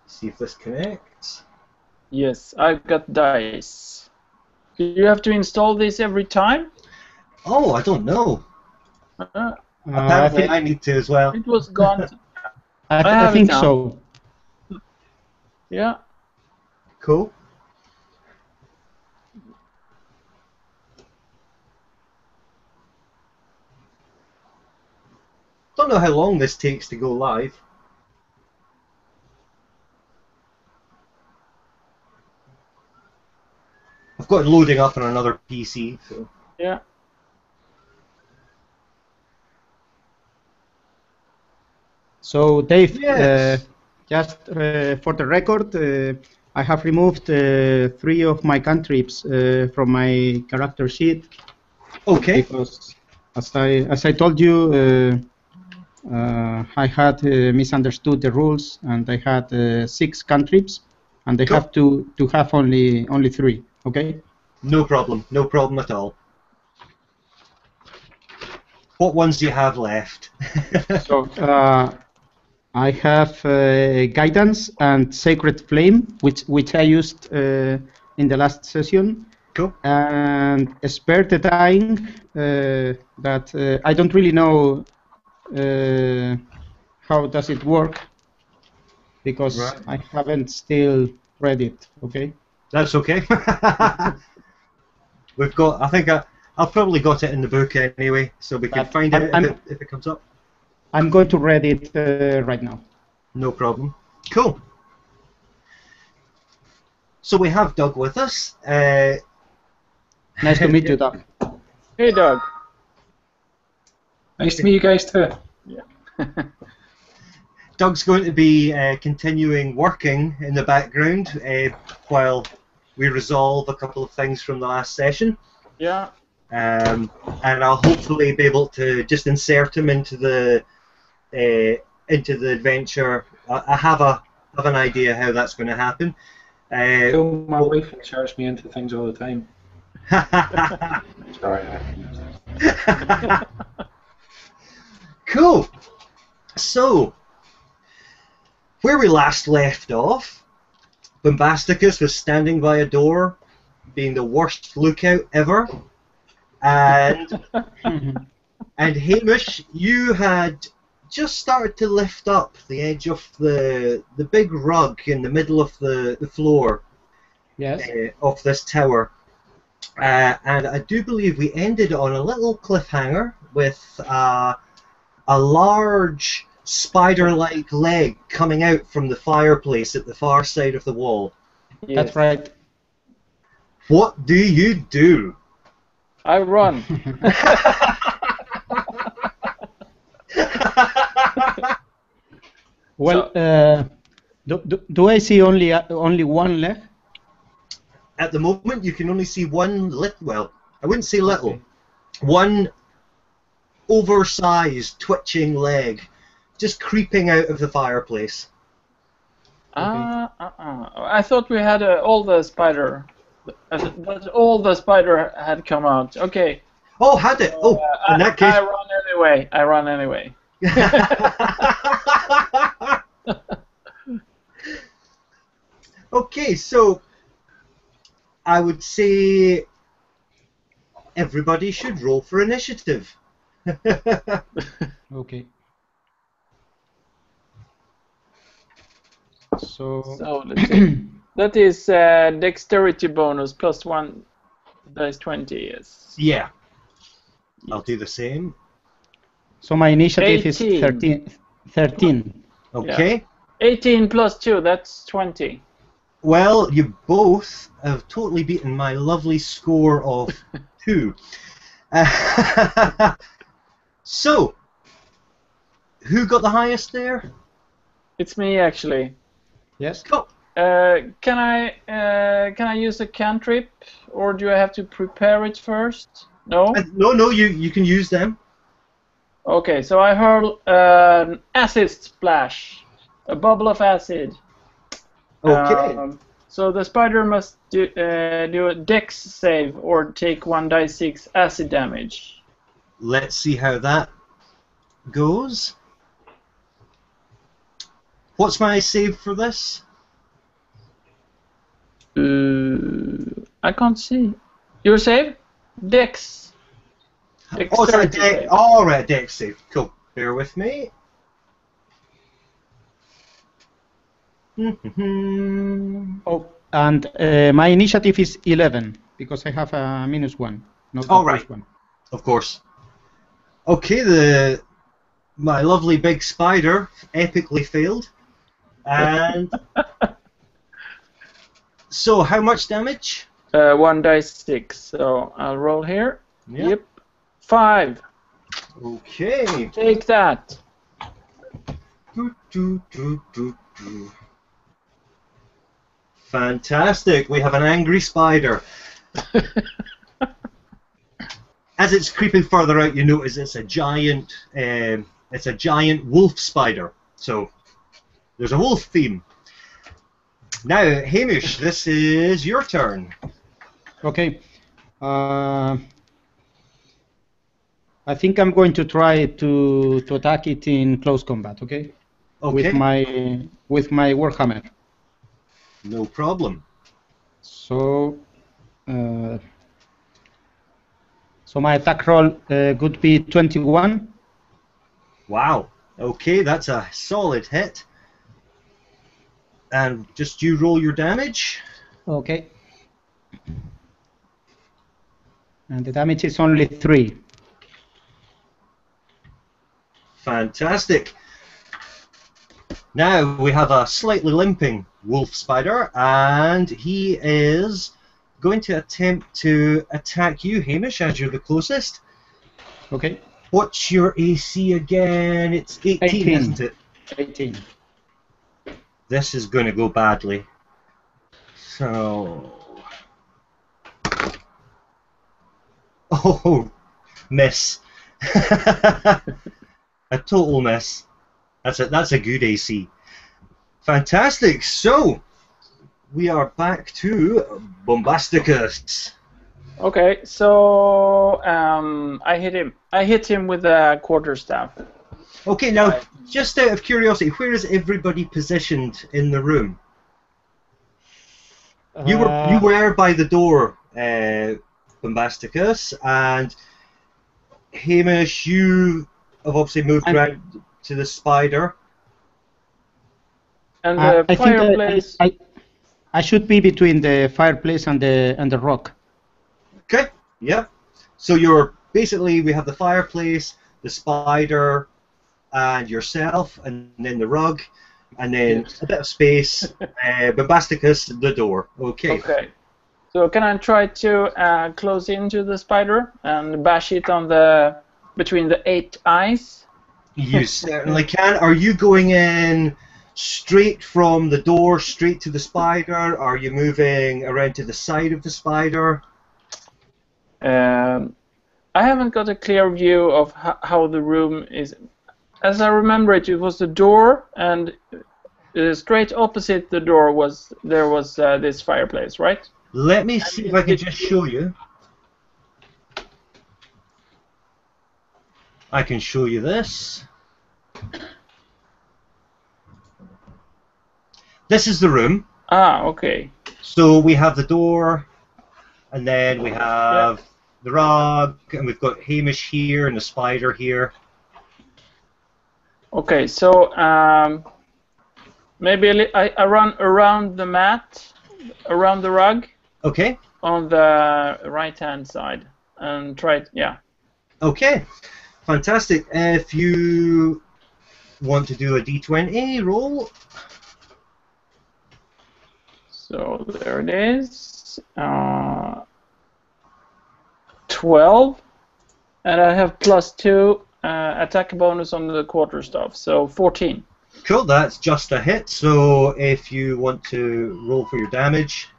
See if this connects. Yes, I've got dice. Do you have to install this every time? Oh, I don't know. Uh, Apparently, I need to as well. it was gone. I have it think now. so. Yeah. Cool. Don't know how long this takes to go live. I've got it loading up on another PC. So. Yeah. So, Dave, Yes. just for the record, I have removed 3 of my cantrips from my character sheet. Okay. Because, as I told you, I had misunderstood the rules, and I had 6 cantrips, and I Cool. have to have only 3. Okay. No problem. No problem at all. What ones do you have left? So I have guidance and sacred flame, which I used in the last session. Cool. And spare the dying. That I don't really know how does it work, because Right. I haven't still read it. Okay. That's okay. We've got. I think I've probably got it in the book anyway, so we can But find it if it comes up. I'm going to read it right now. No problem. Cool. So we have Doug with us. Nice to meet you, Doug. Hey, Doug. Nice to meet you guys too. Yeah. Doug's going to be continuing working in the background while we resolve a couple of things from the last session. Yeah. And I'll hopefully be able to just insert him into the adventure. I have an idea how that's going to happen. Cool, my wife inserts me into things all the time. Sorry. Cool. So, where we last left off, Bombasticus was standing by a door, being the worst lookout ever, and Hamish, you had just started to lift up the edge of the big rug in the middle of the floor. Yes. Of this tower. And I do believe we ended on a little cliffhanger with a large spider-like leg coming out from the fireplace at the far side of the wall. Yes. That's right. What do you do? I run. Well, do I see only one leg? At the moment, you can only see one well, I wouldn't say little. One oversized, twitching leg just creeping out of the fireplace. I thought we had all the spider. But all the spider had come out. Okay. Oh, had it? Oh, in that case. I run anyway. Okay, so I would say everybody should roll for initiative. Okay. So Let's see. That is dexterity bonus plus 1 dice 20. Yes. Yeah. I'll do the same. So my initiative 18. is 13. Okay. Yeah. 18 plus 2, that's 20. Well, you both have totally beaten my lovely score of 2. So, who got the highest there? It's me, actually. Yes. Cool. Can I use a cantrip, or do I have to prepare it first? No. No, you can use them. Okay, so I hurl an acid splash, a bubble of acid. Okay. So the spider must do a dex save or take 1d6 acid damage. Let's see how that goes. What's my save for this? I can't see. Your save? Dex. Oh, it's a Dexterity dex. save. All right, dex save. Cool. Bear with me. Oh, and my initiative is 11 because I have a -1, not a All right. +1. Of course. Okay, my lovely big spider epically failed. And so, how much damage? 1 dice 6. So I'll roll here. Yep. 5. Okay. Take that. Do. Fantastic. We have an angry spider. As it's creeping further out, you notice it's a giant. It's a giant wolf spider. So there's a wolf theme. Now, Hamish, this is your turn. Okay. I think I'm going to try to attack it in close combat. Okay. Okay. With my warhammer. No problem. So. So my attack roll would be 21. Wow. Okay, that's a solid hit. And just you roll your damage. Okay. And the damage is only 3. Fantastic. Now we have a slightly limping wolf spider, and he is going to attempt to attack you, Hamish, as you're the closest. Okay. What's your AC again? It's 18, isn't it? 18. This is going to go badly. So... Oh, miss. A total miss. That's a good AC. Fantastic. So, we are back to Bombasticus. Okay, so I hit him. I hit him with a quarterstaff. Okay, now, just out of curiosity, where is everybody positioned in the room? You were by the door, Bombasticus, and Hamish, you have obviously moved around to the spider. And the I fireplace. think I should be between the fireplace and the rock. Okay, yeah. So you're basically, we have the fireplace, the spider, and yourself, and then the rug, and then a bit of space, Bombasticus, the door. Okay. Okay. So can I try to close into the spider and bash it on between the 8 eyes? You certainly can. Are you going in straight from the door, straight to the spider? Are you moving around to the side of the spider? I haven't got a clear view of how the room is. As I remember it, it was the door, and straight opposite the door was this fireplace, right? Let me see if I can just show you. I can show you this. This is the room. Ah, okay. So we have the door, and then we have the rug, and we've got Hamish here and the spider here. Okay, so maybe I run around the mat, around the rug. Okay. On the right-hand side, and try it, yeah. Okay, fantastic. If you want to do a D20 roll. So there it is. 12, and I have +2 attack bonus on the quarterstaff, so 14. Cool, that's just a hit. So if you want to roll for your damage.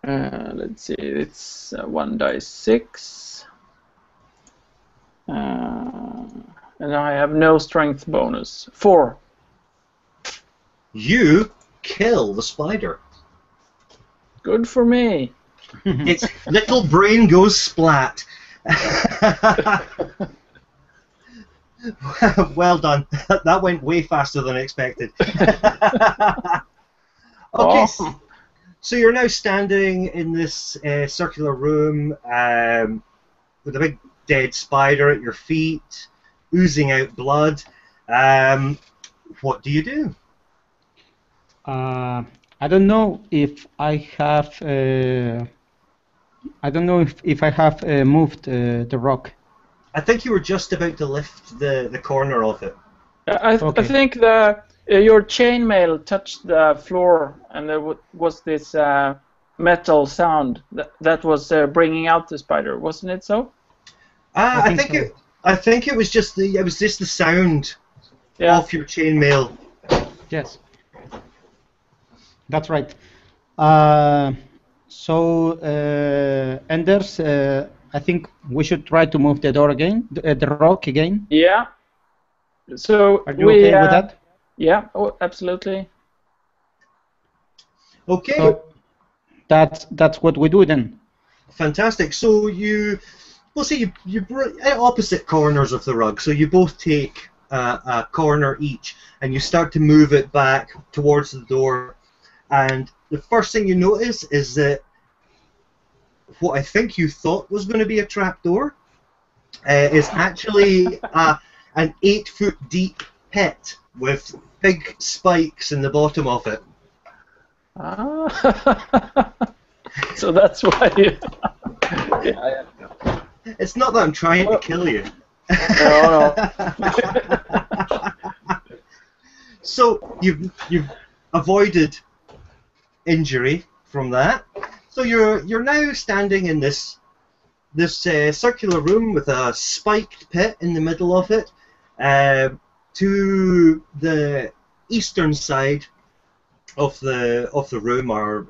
Let's see, it's 1 dice 6. And I have no strength bonus. 4. You kill the spider. Good for me. Its little brain goes splat. Well done. That went way faster than expected. Okay, Oh. so you're now standing in this circular room with a big dead spider at your feet, oozing out blood. What do you do? I don't know if I have. I don't know if I have moved the rock. I think you were just about to lift the corner of it. I Okay. think your chainmail touched the floor, and there was this metal sound that was bringing out the spider, wasn't it so? I think so. I think it was just the sound Yeah. of your chainmail. Yes, that's right. So, Anders, I think we should try to move the door again, the rock again. Yeah. So Are you okay with that? Yeah. Oh, absolutely. Okay. So that's what we do then. Fantastic. So we'll see you at opposite corners of the rug. So you both take a corner each, and you start to move it back towards the door. And the first thing you notice is that what I think you thought was going to be a trapdoor is actually an 8-foot deep pit with big spikes in the bottom of it. Ah. So that's why you... Yeah. It's not that I'm trying to kill you. No. So you've avoided injury from that. So you're now standing in this circular room with a spiked pit in the middle of it. To the eastern side of the room are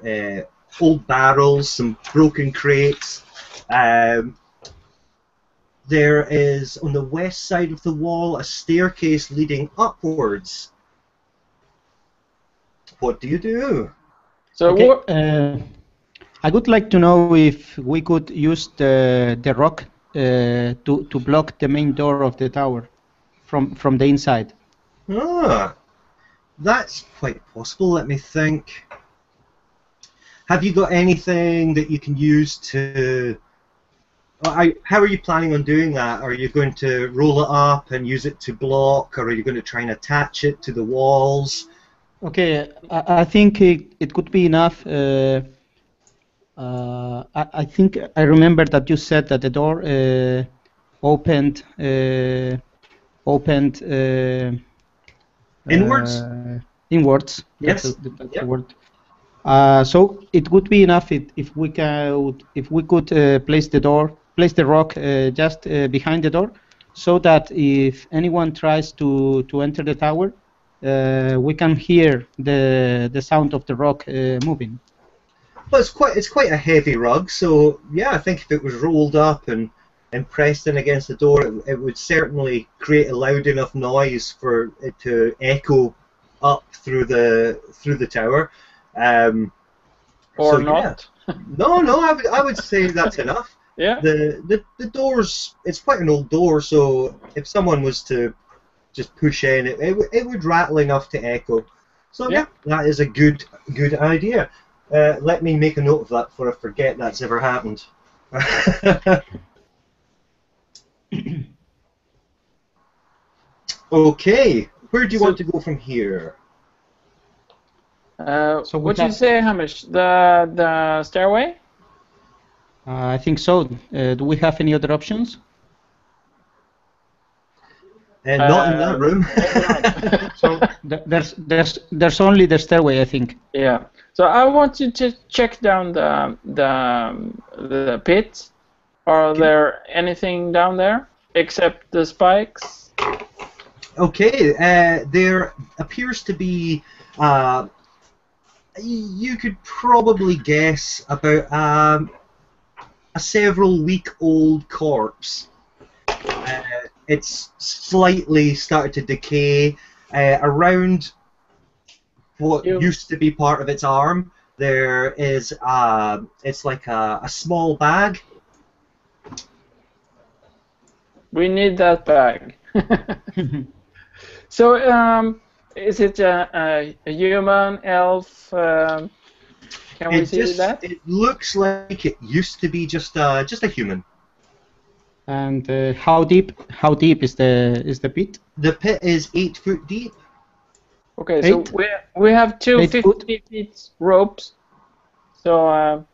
old barrels, some broken crates. There is on the west side of the wall a staircase leading upwards. What do you do? So Okay. I would like to know if we could use the rock to block the main door of the tower from the inside. Ah, that's quite possible. Let me think. Have you got anything that you can use to... How are you planning on doing that? Are you going to roll it up and use it to block, or are you going to try and attach it to the walls? Okay, I think it could be enough. I think I remember that you said that the door opened Inwards? Inwards. Yes. That's Yep. the word. So it would be enough if we could place the rock just behind the door, so that if anyone tries to enter the tower, we can hear the sound of the rock moving. Well, it's quite a heavy rug, so yeah, I think if it was rolled up and pressed in against the door, it would certainly create a loud enough noise for it to echo up through the tower. or So, not. yeah. No, I would say that's enough. Yeah. The doors, it's quite an old door, so if someone was to just push in, it would rattle enough to echo. So yeah, that is a good idea. Let me make a note of that before I forget that's ever happened. Okay, where do you want to go from here? So what did you say, Hamish? The stairway? I think so. Do we have any other options? Not in that room. So there's only the stairway, I think. Yeah. So I want you to check down the pit. Are there anything down there except the spikes? Okay. There appears to be. You could probably guess about a several-week-old corpse. It's slightly started to decay. Around what used to be part of its arm, there is it's like a small bag. We need that bag. So, is it a human, elf? Can we see that? It looks like it used to be just a human. And how deep? How deep is the pit? The pit is 8 foot deep. Okay, so we have two 8 foot? 50 feet ropes. So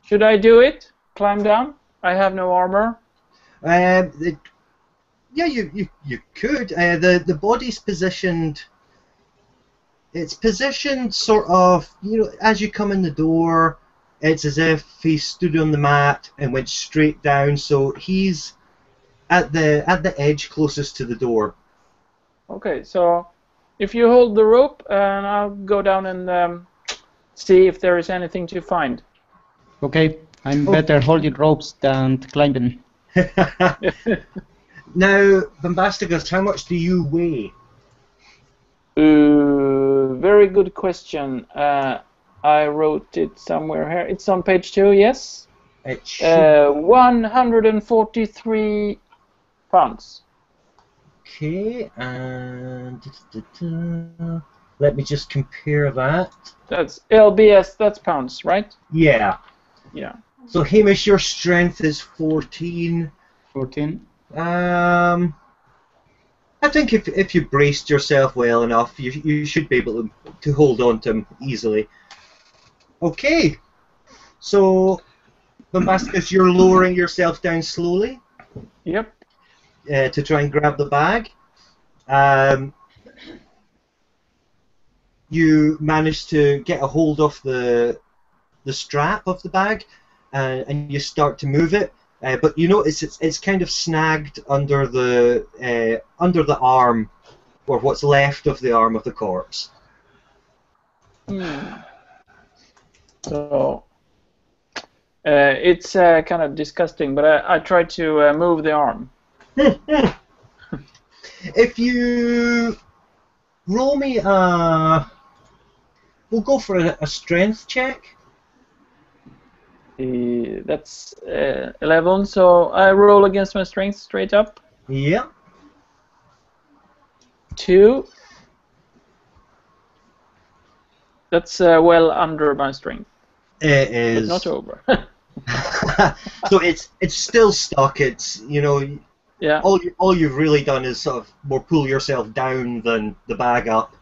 should I do it? Climb down? I have no armor. Yeah, you could. The body's positioned. It's positioned sort of, as you come in the door. It's as if he stood on the mat and went straight down. So he's at the edge closest to the door. Okay, so if you hold the rope, and I'll go down and see if there is anything to find. Okay, I'm better holding ropes than climbing. Now, Bombasticus, how much do you weigh? Very good question. I wrote it somewhere here. It's on page 2, yes? It should... 143 pounds. Okay, and let me just compare that. That's LBS, that's pounds, right? Yeah. Yeah. So, Hamish, your strength is 14. 14. I think if you braced yourself well enough, you should be able to hold on to him easily. Okay. So, Bombasticus, you're lowering yourself down slowly. Yep. To try and grab the bag. You manage to get a hold of the strap of the bag, and you start to move it. But you notice it's kind of snagged under the arm, or what's left of the arm of the corpse. So it's kind of disgusting, but I tried to move the arm. If you roll me we'll go for a strength check. That's 11, so I roll against my strength straight up. Yeah. 2. That's well under my strength. It is. But not over. So it's still stuck. It's Yeah. All you've really done is sort of more pull yourself down than the bag up.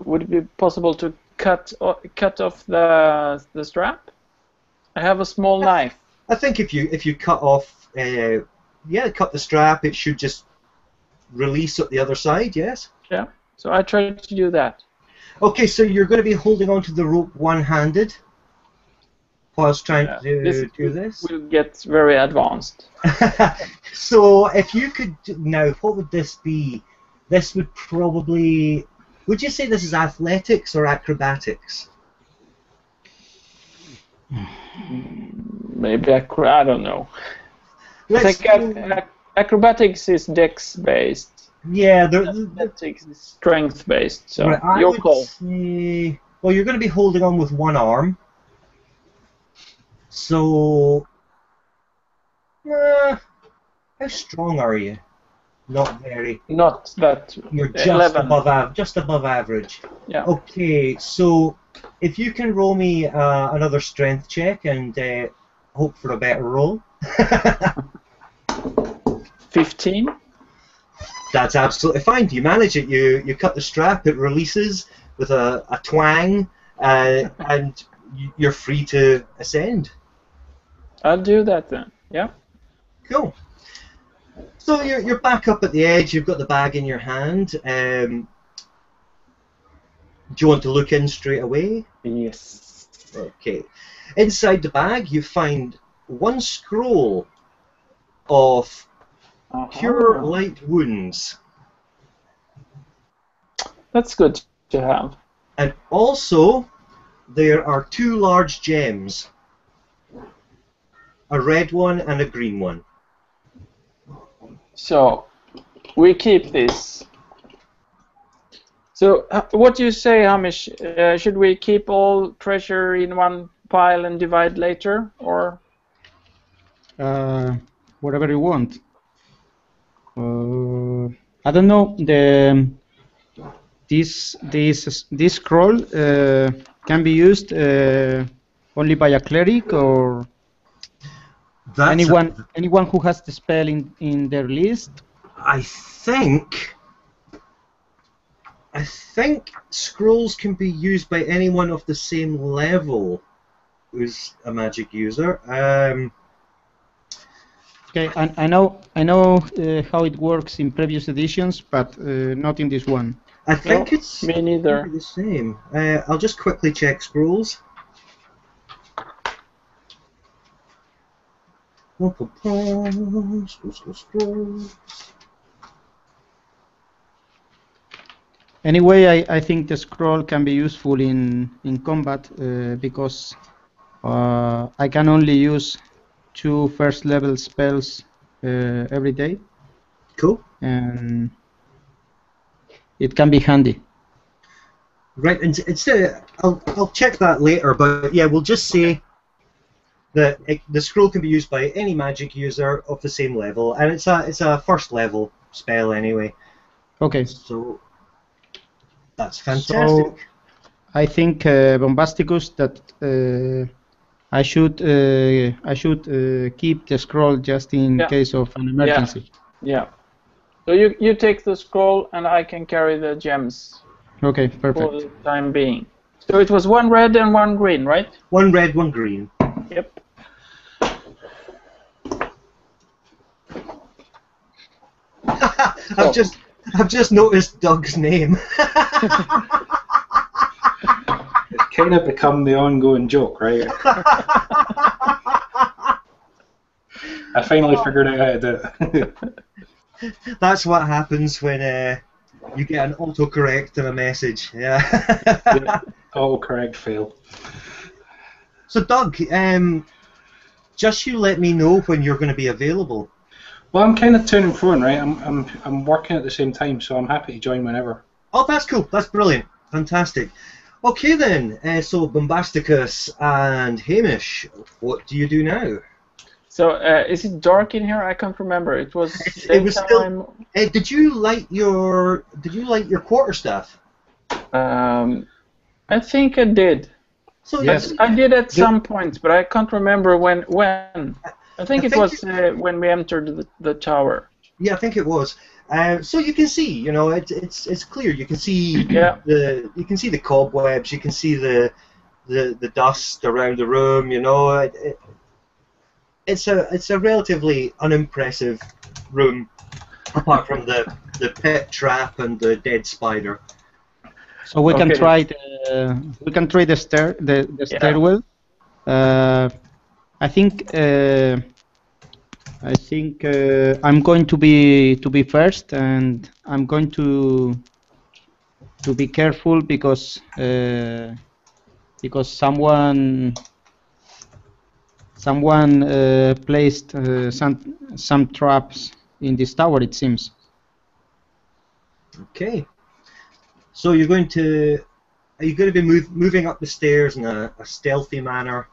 Would it be possible to cut off the strap? I have a small knife. I think if you cut off, cut the strap, it should just release at the other side. Yes. Yeah. So I tried to do that. Okay, so you're going to be holding onto the rope one-handed whilst trying to do this. Will get very advanced. So if you could now, what would this be? This would probably. Would you say this is athletics or acrobatics? Maybe I don't know. I think acrobatics is dex based. Yeah, athletics is strength based. So right, your call. Say, well, you're going to be holding on with one arm. So, how strong are you? Not very. Not that. You're just 11. just above average. Yeah. Okay, so if you can roll me another strength check and hope for a better roll. 15. That's absolutely fine. You manage it. You cut the strap. It releases with a twang, and you're free to ascend. I'll do that then. Yeah. Cool. So you're back up at the edge. You've got the bag in your hand. Do you want to look in straight away? Yes. Okay. Inside the bag, you find one scroll of cure light wounds. That's good to have. And also, there are 2 large gems. A red one and a green one. So, we keep this. So, what do you say, Hamish? Should we keep all treasure in one pile and divide later, or? wherever you want. I don't know. This scroll can be used only by a cleric or anyone who has the spell in their list. I think scrolls can be used by anyone of the same level who's a magic user. Okay, I know how it works in previous editions, but not in this one. I think it's me neither. The same. I'll just quickly check scrolls. Scrolls. Anyway, I think the scroll can be useful in combat because I can only use 2 first level spells every day. Cool. And it can be handy. Right, and I'll check that later, but yeah, we'll just say that the scroll can be used by any magic user of the same level, and it's a first level spell anyway. Okay. So that's fantastic. So I think Bombasticus that I should keep the scroll just in case of an emergency. Yeah. So you take the scroll, and I can carry the gems. Okay, perfect. For the time being. So it was 1 red and 1 green, right? 1 red, 1 green. Yep. I've just noticed Doug's name. It's kind of become the ongoing joke, right? I finally figured out how to do it. That's what happens when you get an autocorrect in a message. Yeah. Autocorrect fail. So Doug, just you let me know when you're going to be available. Well, I'm kind of to and fro, right? I'm working at the same time, so I'm happy to join whenever. Oh, that's cool. That's brilliant. Fantastic. Okay then. So Bombasticus and Hamish, what do you do now? So is it dark in here? I can't remember. It was. It was still. Did you light your quarterstaff? I think I did. So yes, I did at some point, but I can't remember when. I think it was when we entered the tower. Yeah, I think it was. So you can see, you know, it's clear. You can see you can see the cobwebs. You can see the dust around the room. You know, it's a relatively unimpressive room, apart from the pet trap and the dead spider. So we can try the stairwell. I think I'm going to be first, and I'm going to be careful because someone placed some traps in this tower, it seems. Okay. So are you going to be moving up the stairs in a stealthy manner?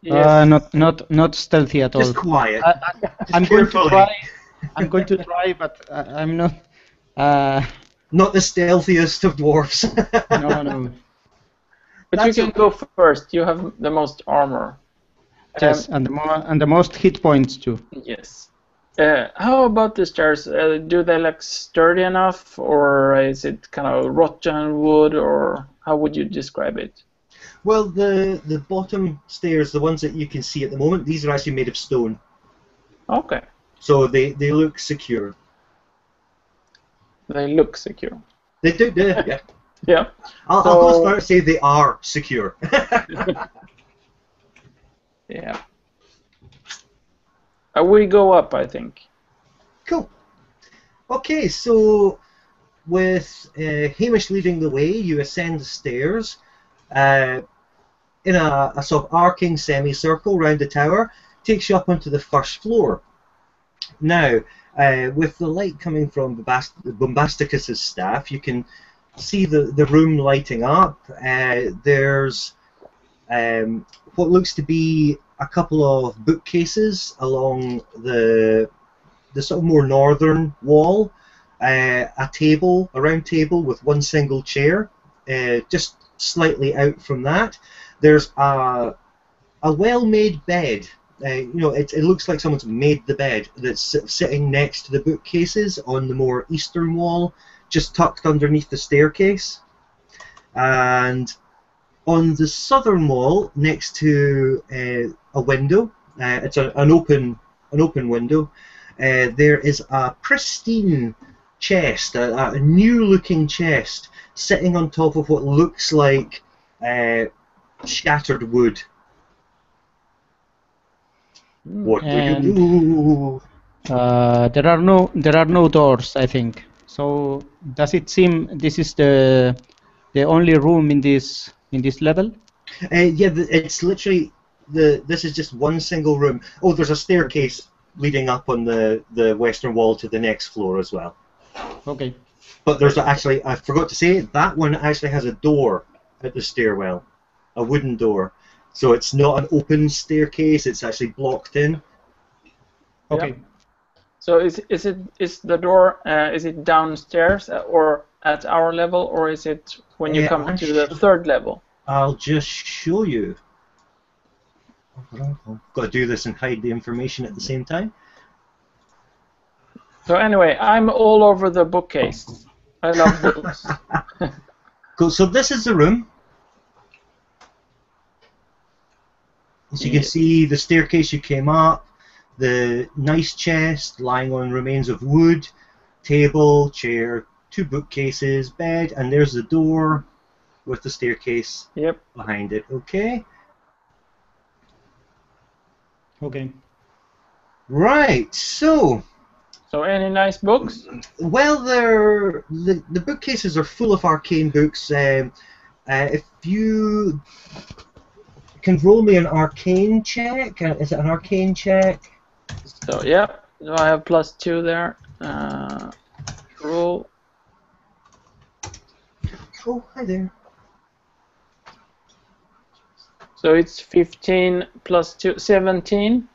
Yes. Not stealthy at all. Just quiet. I'm going to try. I'm going to try, but I'm not. Not the stealthiest of dwarfs. No. But that's you can go first. You have the most armor. Yes, and the most hit points too. Yes. How about the stairs? Do they look sturdy enough, or is it kind of rotten wood, or how would you describe it? Well, the bottom stairs, the ones that you can see at the moment, these are actually made of stone. Okay. So they look secure. They look secure. They do, yeah. Yeah. I'll go as far as say they are secure. Yeah. We go up, I think. Cool. Okay, so with Hamish leading the way, you ascend the stairs in a sort of arcing semicircle round the tower, takes you up onto the first floor. Now, with the light coming from Bombasticus's staff, you can see the room lighting up. There's what looks to be a couple of bookcases along the sort of more northern wall, a round table with one single chair. Just slightly out from that, there's a well-made bed. It looks like someone's made the bed that's sitting next to the bookcases on the more eastern wall, just tucked underneath the staircase. And on the southern wall, next to a window, it's an open window. There is a pristine chest, a new-looking chest, sitting on top of what looks like shattered wood. What do you do? There are no doors, I think. So does it seem this is the only room in this level? Yeah, it's literally this is just one single room. Oh, there's a staircase leading up on the western wall to the next floor as well. Okay. But there's actually, I forgot to say, that one actually has a door at the stairwell, a wooden door. So it's not an open staircase, it's actually blocked in. Okay. Yep. So is the door is it downstairs or at our level, or is it when you come to the third level? I'll just show you. I've got to do this and hide the information at the same time. So anyway, I'm all over the bookcase. I love books. Cool. So this is the room. As you can see, the staircase you came up, the nice chest lying on remains of wood, table, chair, two bookcases, bed, and there's the door with the staircase behind it. Okay? Okay. Right, so any nice books? Well, the bookcases are full of arcane books. If you can roll me an arcane check, is it an arcane check? So yeah, so I have +2 there. Roll. Oh, hi there. So it's 15 + 2, 17,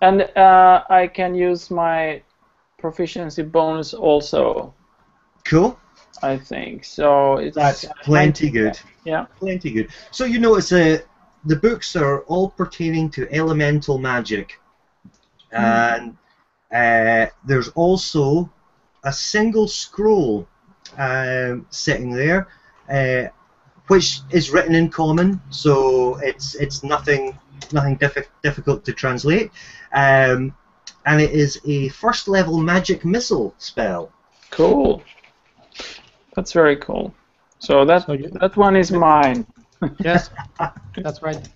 and I can use my proficiency bonus also. Cool. I think so. That's plenty good. Yeah. Plenty good. So you notice the books are all pertaining to elemental magic, and there's also a single scroll sitting there, which is written in common, so it's nothing difficult to translate. And it is a first level magic missile spell. Cool. That's very cool. So that one is mine. Yes, that's right.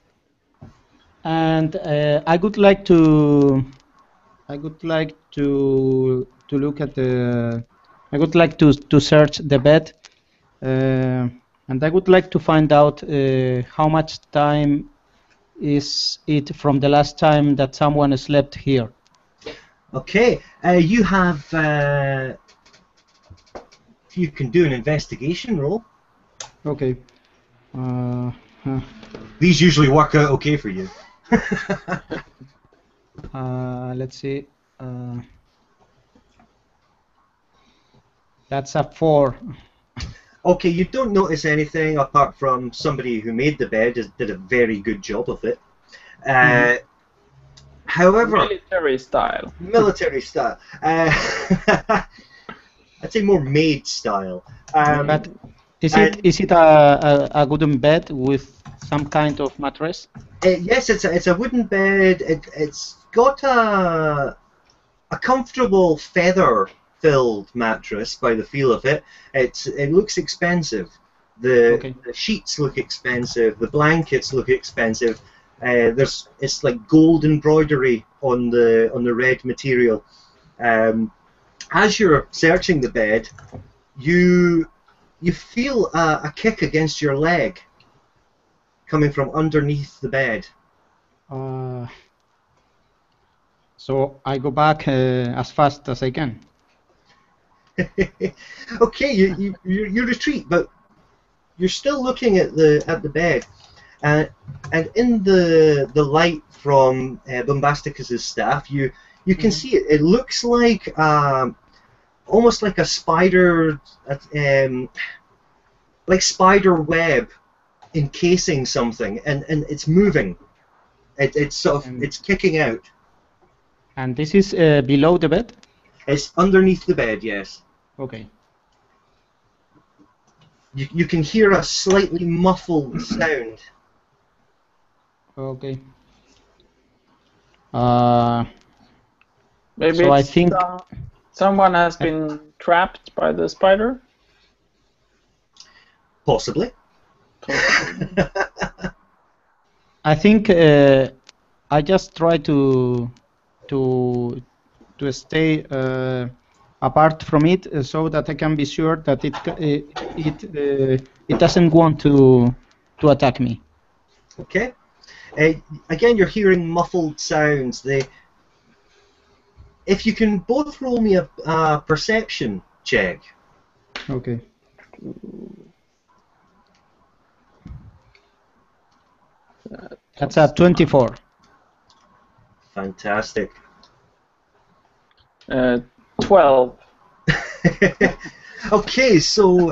And I would like to look at the. I would like to search the bed, and I would like to find out how much time is it from the last time that someone slept here. Okay, you have. You can do an investigation roll. Okay. These usually work out okay for you. Let's see. That's a 4. Okay, you don't notice anything apart from somebody who made the bed did a very good job of it. However, military style. Military style. I'd say more maid style. But is it a wooden bed with some kind of mattress? Yes, it's a wooden bed. It's got a comfortable feather-filled mattress by the feel of it. It looks expensive. The sheets look expensive. The blankets look expensive. It's like gold embroidery on the red material. As you're searching the bed, you feel a kick against your leg coming from underneath the bed. So I go back as fast as I can. Okay, you retreat, but you're still looking at the bed, and in the light from Bombasticus's staff, you can see it. It looks like almost like a spider, like spider web encasing something, and it's moving. It's sort of it's kicking out. And this is below the bed? It's underneath the bed, yes. Okay. You can hear a slightly muffled sound. Okay. Maybe So I it's think someone has been trapped by the spider. Possibly. I think I just try to stay apart from it so that I can be sure that it doesn't want to attack me. Okay. Again, you're hearing muffled sounds. If you can both roll me a perception check. Okay. That's a 24. Fantastic. 12. Okay, so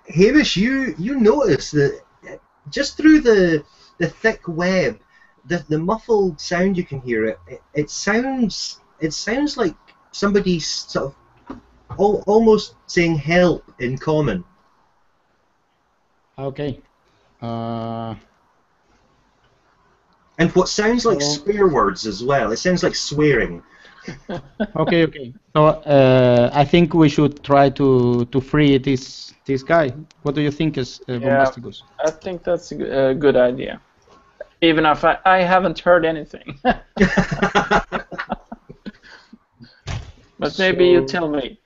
Hamish, you notice that just through the thick web, the muffled sound you can hear it sounds like somebody sort of almost saying help in common. Okay. And what sounds like swear words as well. It sounds like swearing. Okay. So I think we should try to free this guy. What do you think, is Bombasticus? I think that's a good idea. Even if I haven't heard anything. But maybe you tell me.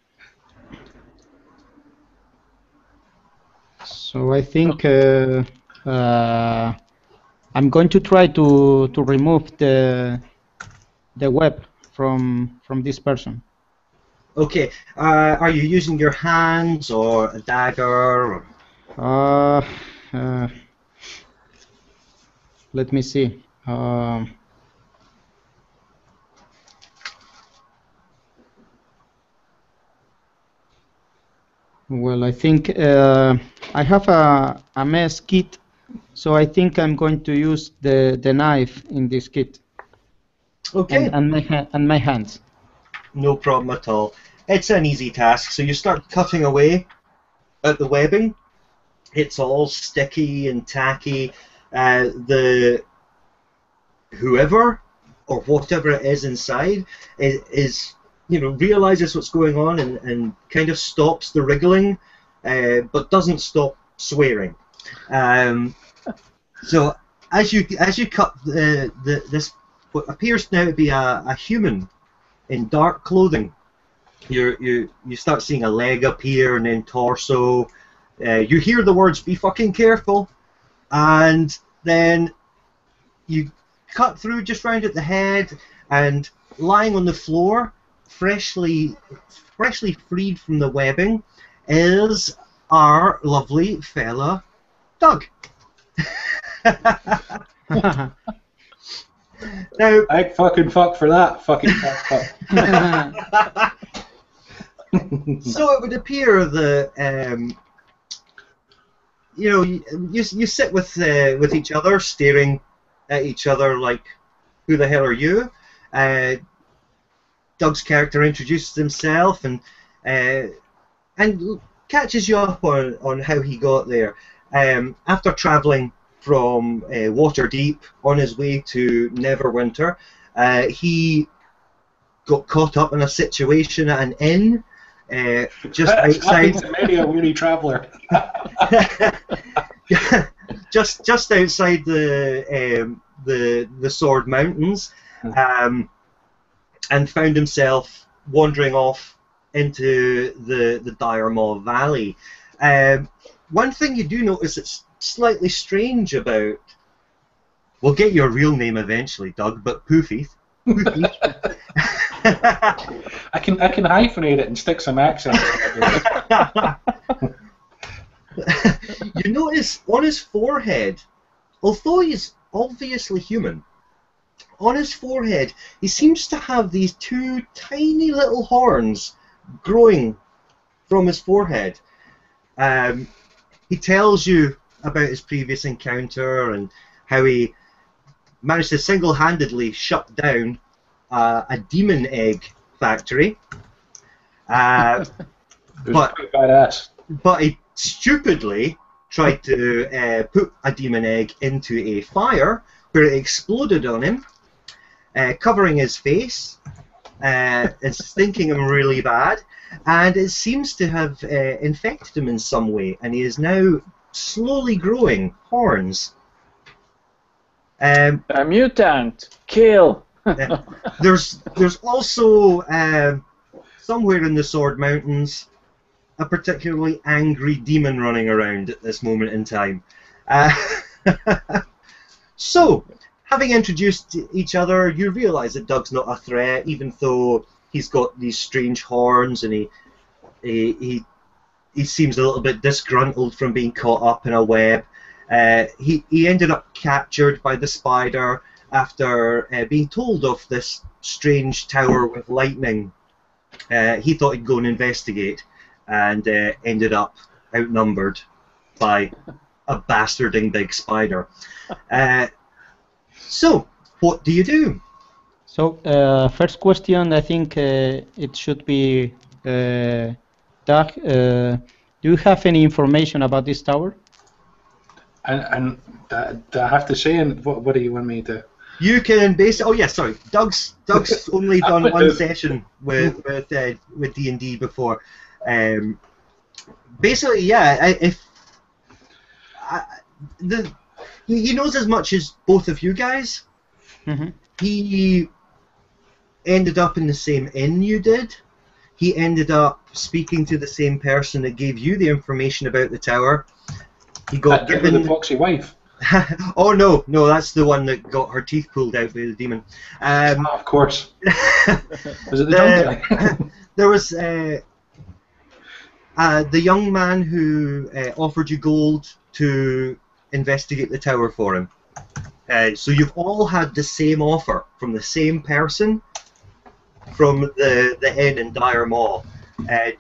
So I think I'm going to try to remove the web from this person. Okay. Are you using your hands or a dagger? Let me see. Well, I think I have a mess kit, so I think I'm going to use the knife in this kit. Okay. And my hands. No problem at all. It's an easy task. So you start cutting away at the webbing. It's all sticky and tacky. The whoever or whatever it is inside is realizes what's going on and kind of stops the wriggling, but doesn't stop swearing. So as you cut this what appears now to be a human in dark clothing, you start seeing a leg appear and then torso. You hear the words "be fucking careful," and then you cut through just round at the head, and lying on the floor, freshly freed from the webbing, is our lovely fella Doug. Now, I fucking fuck for that. Fucking fuck. So it would appear that you sit with each other, staring at each other like, who the hell are you? Doug's character introduces himself and catches you up on how he got there. After travelling from Waterdeep on his way to Neverwinter, he got caught up in a situation at an inn just outside. To many a weary traveller. just outside the Sword Mountains, and found himself wandering off into the Dire Maw Valley. One thing you do notice that's slightly strange about, we'll get your real name eventually, Doug, but Poofy. I can hyphenate it and stick some accents. You notice on his forehead, although he's obviously human. On his forehead, he seems to have these two tiny little horns growing from his forehead. He tells you about his previous encounter and how he managed to single-handedly shut down a demon egg factory. It was pretty badass. But he stupidly tried to put a demon egg into a fire where it exploded on him, covering his face and stinking him really bad. And it seems to have infected him in some way, and he is now slowly growing horns. A mutant! Kill! There's also somewhere in the Sword Mountains a particularly angry demon running around at this moment in time. So, having introduced each other, you realise that Doug's not a threat, even though he's got these strange horns, and he seems a little bit disgruntled from being caught up in a web. He ended up captured by the spider after being told of this strange tower with lightning. He thought he'd go and investigate, and ended up outnumbered by a bastarding big spider. So, what do you do? So, first question, I think it should be Doug. Do you have any information about this tower? And I have to say, and what do you want me to? You can basically. Oh yeah, sorry. Doug's only done one session with D&D before. Basically, yeah. He knows as much as both of you guys. Mm-hmm. He ended up in the same inn you did. He ended up speaking to the same person that gave you the information about the tower. He got given the foxy wife. Oh no, that's the one that got her teeth pulled out by the demon. Of course. Was it the dumb guy? There was the young man who offered you gold to investigate the tower for him. So you've all had the same offer from the same person from the inn in Dire Maw.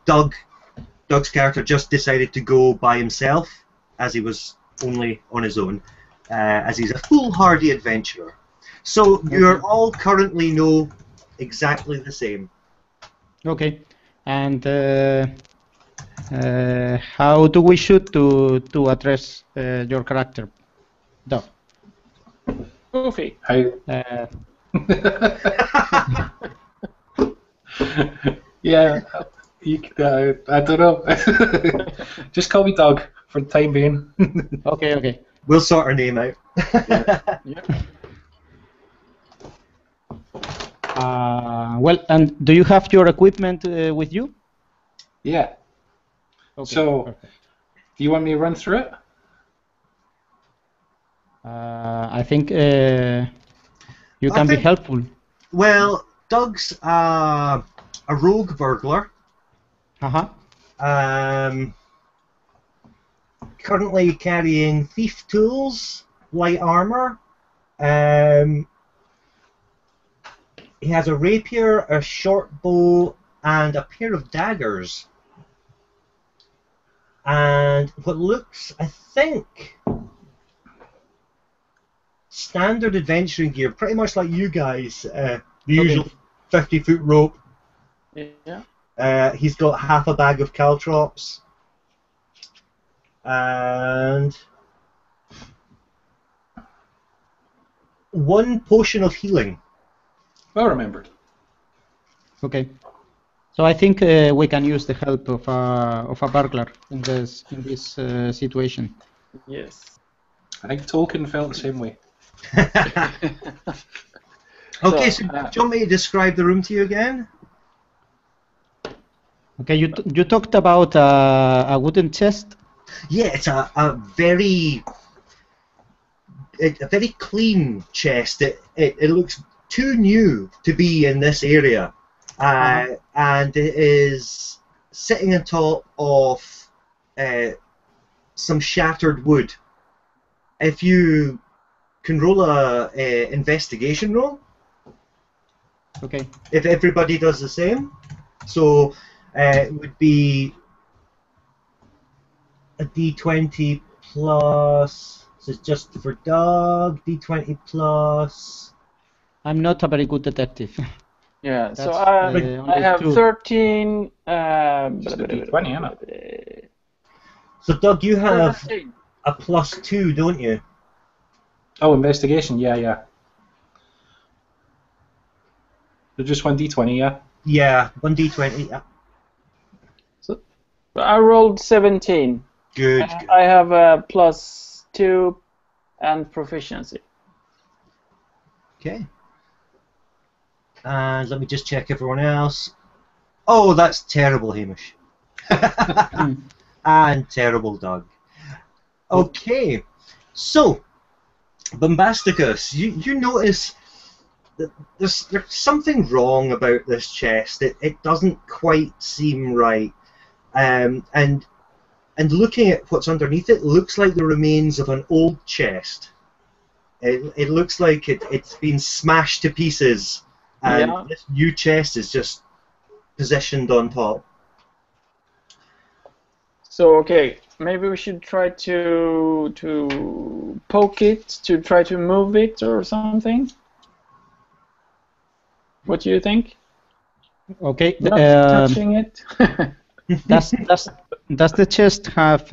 Doug's character just decided to go by himself, as he was only on his own, as he's a foolhardy adventurer. So you all currently know exactly the same. Okay, and how do we shoot to address your character, Doug? Goofy. Yeah, I don't know. Just call me Doug for the time being. Okay. We'll sort our name out. Yeah. Well, and do you have your equipment with you? Yeah. Okay, so, perfect. do you want me to run through it? I think you can be helpful. Well, Doug's a rogue burglar. Currently carrying thief tools, light armor. He has a rapier, a short bow, and a pair of daggers. And what looks, I think, standard adventuring gear, pretty much like you guys. The usual 50-foot rope. Yeah. He's got half a bag of caltrops. And one potion of healing. Well remembered. Okay. So I think we can use the help of a burglar in this situation. Yes. I think Tolkien felt the same way. Okay, so do you want me to describe the room to you again? Okay, you talked about a wooden chest. Yeah, it's a very clean chest. It looks too new to be in this area, and it is sitting on top of some shattered wood. If you can roll a investigation roll. Okay. If everybody does the same, so it would be a d20 plus. This is just for Doug. D20 plus. I'm not a very good detective. Yeah, so That's, I only have 2. 13. It's the D20, isn't it? So Doug, you have 13. a +2, don't you? Oh, investigation. Yeah. So just one D20, yeah. Yeah, 1d20. Yeah. So I rolled 17. Good. I have a +2 and proficiency. Okay. And let me just check everyone else. Oh, that's terrible, Hamish. And terrible, Doug. Okay. So, Bombasticus, you notice that there's something wrong about this chest. It doesn't quite seem right. And looking at what's underneath it, looks like the remains of an old chest. It looks like it's been smashed to pieces, and Yeah. this new chest is just positioned on top. So okay, maybe we should try to poke it, to try to move it or something. What do you think? Okay. Not touching it. Does the chest have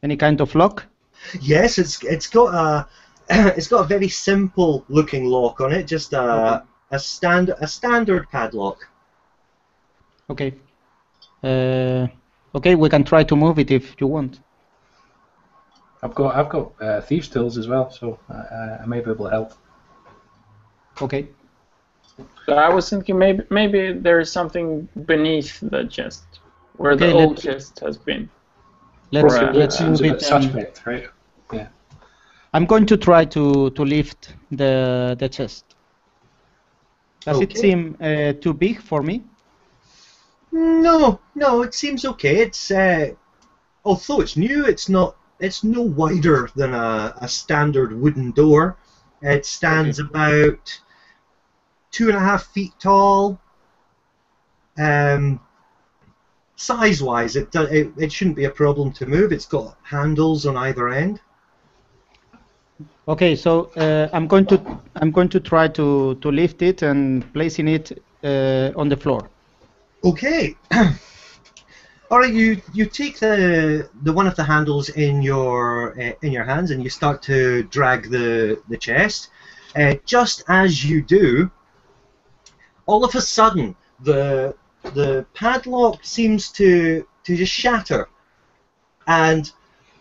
any kind of lock? Yes, it's got a it's got a very simple looking lock on it, just a standard padlock. Okay. Okay, we can try to move it if you want. I've got thieves' tools as well, so I may be able to help. Okay. So I was thinking maybe there is something beneath the chest, where Okay, the old chest has been. Let's Right. Seems a move bit it. suspect, right? Yeah. I'm going to try to lift the chest. Does it Okay. seem too big for me? No, it seems okay. It's although it's new, it's no wider than a standard wooden door. It stands about 2.5 feet tall. Size-wise, it shouldn't be a problem to move. It's got handles on either end. Okay, so I'm going to try to lift it and placing it on the floor. Okay. All right, you take the one of the handles in your hands and you start to drag the chest. Just as you do, all of a sudden the padlock seems to just shatter, and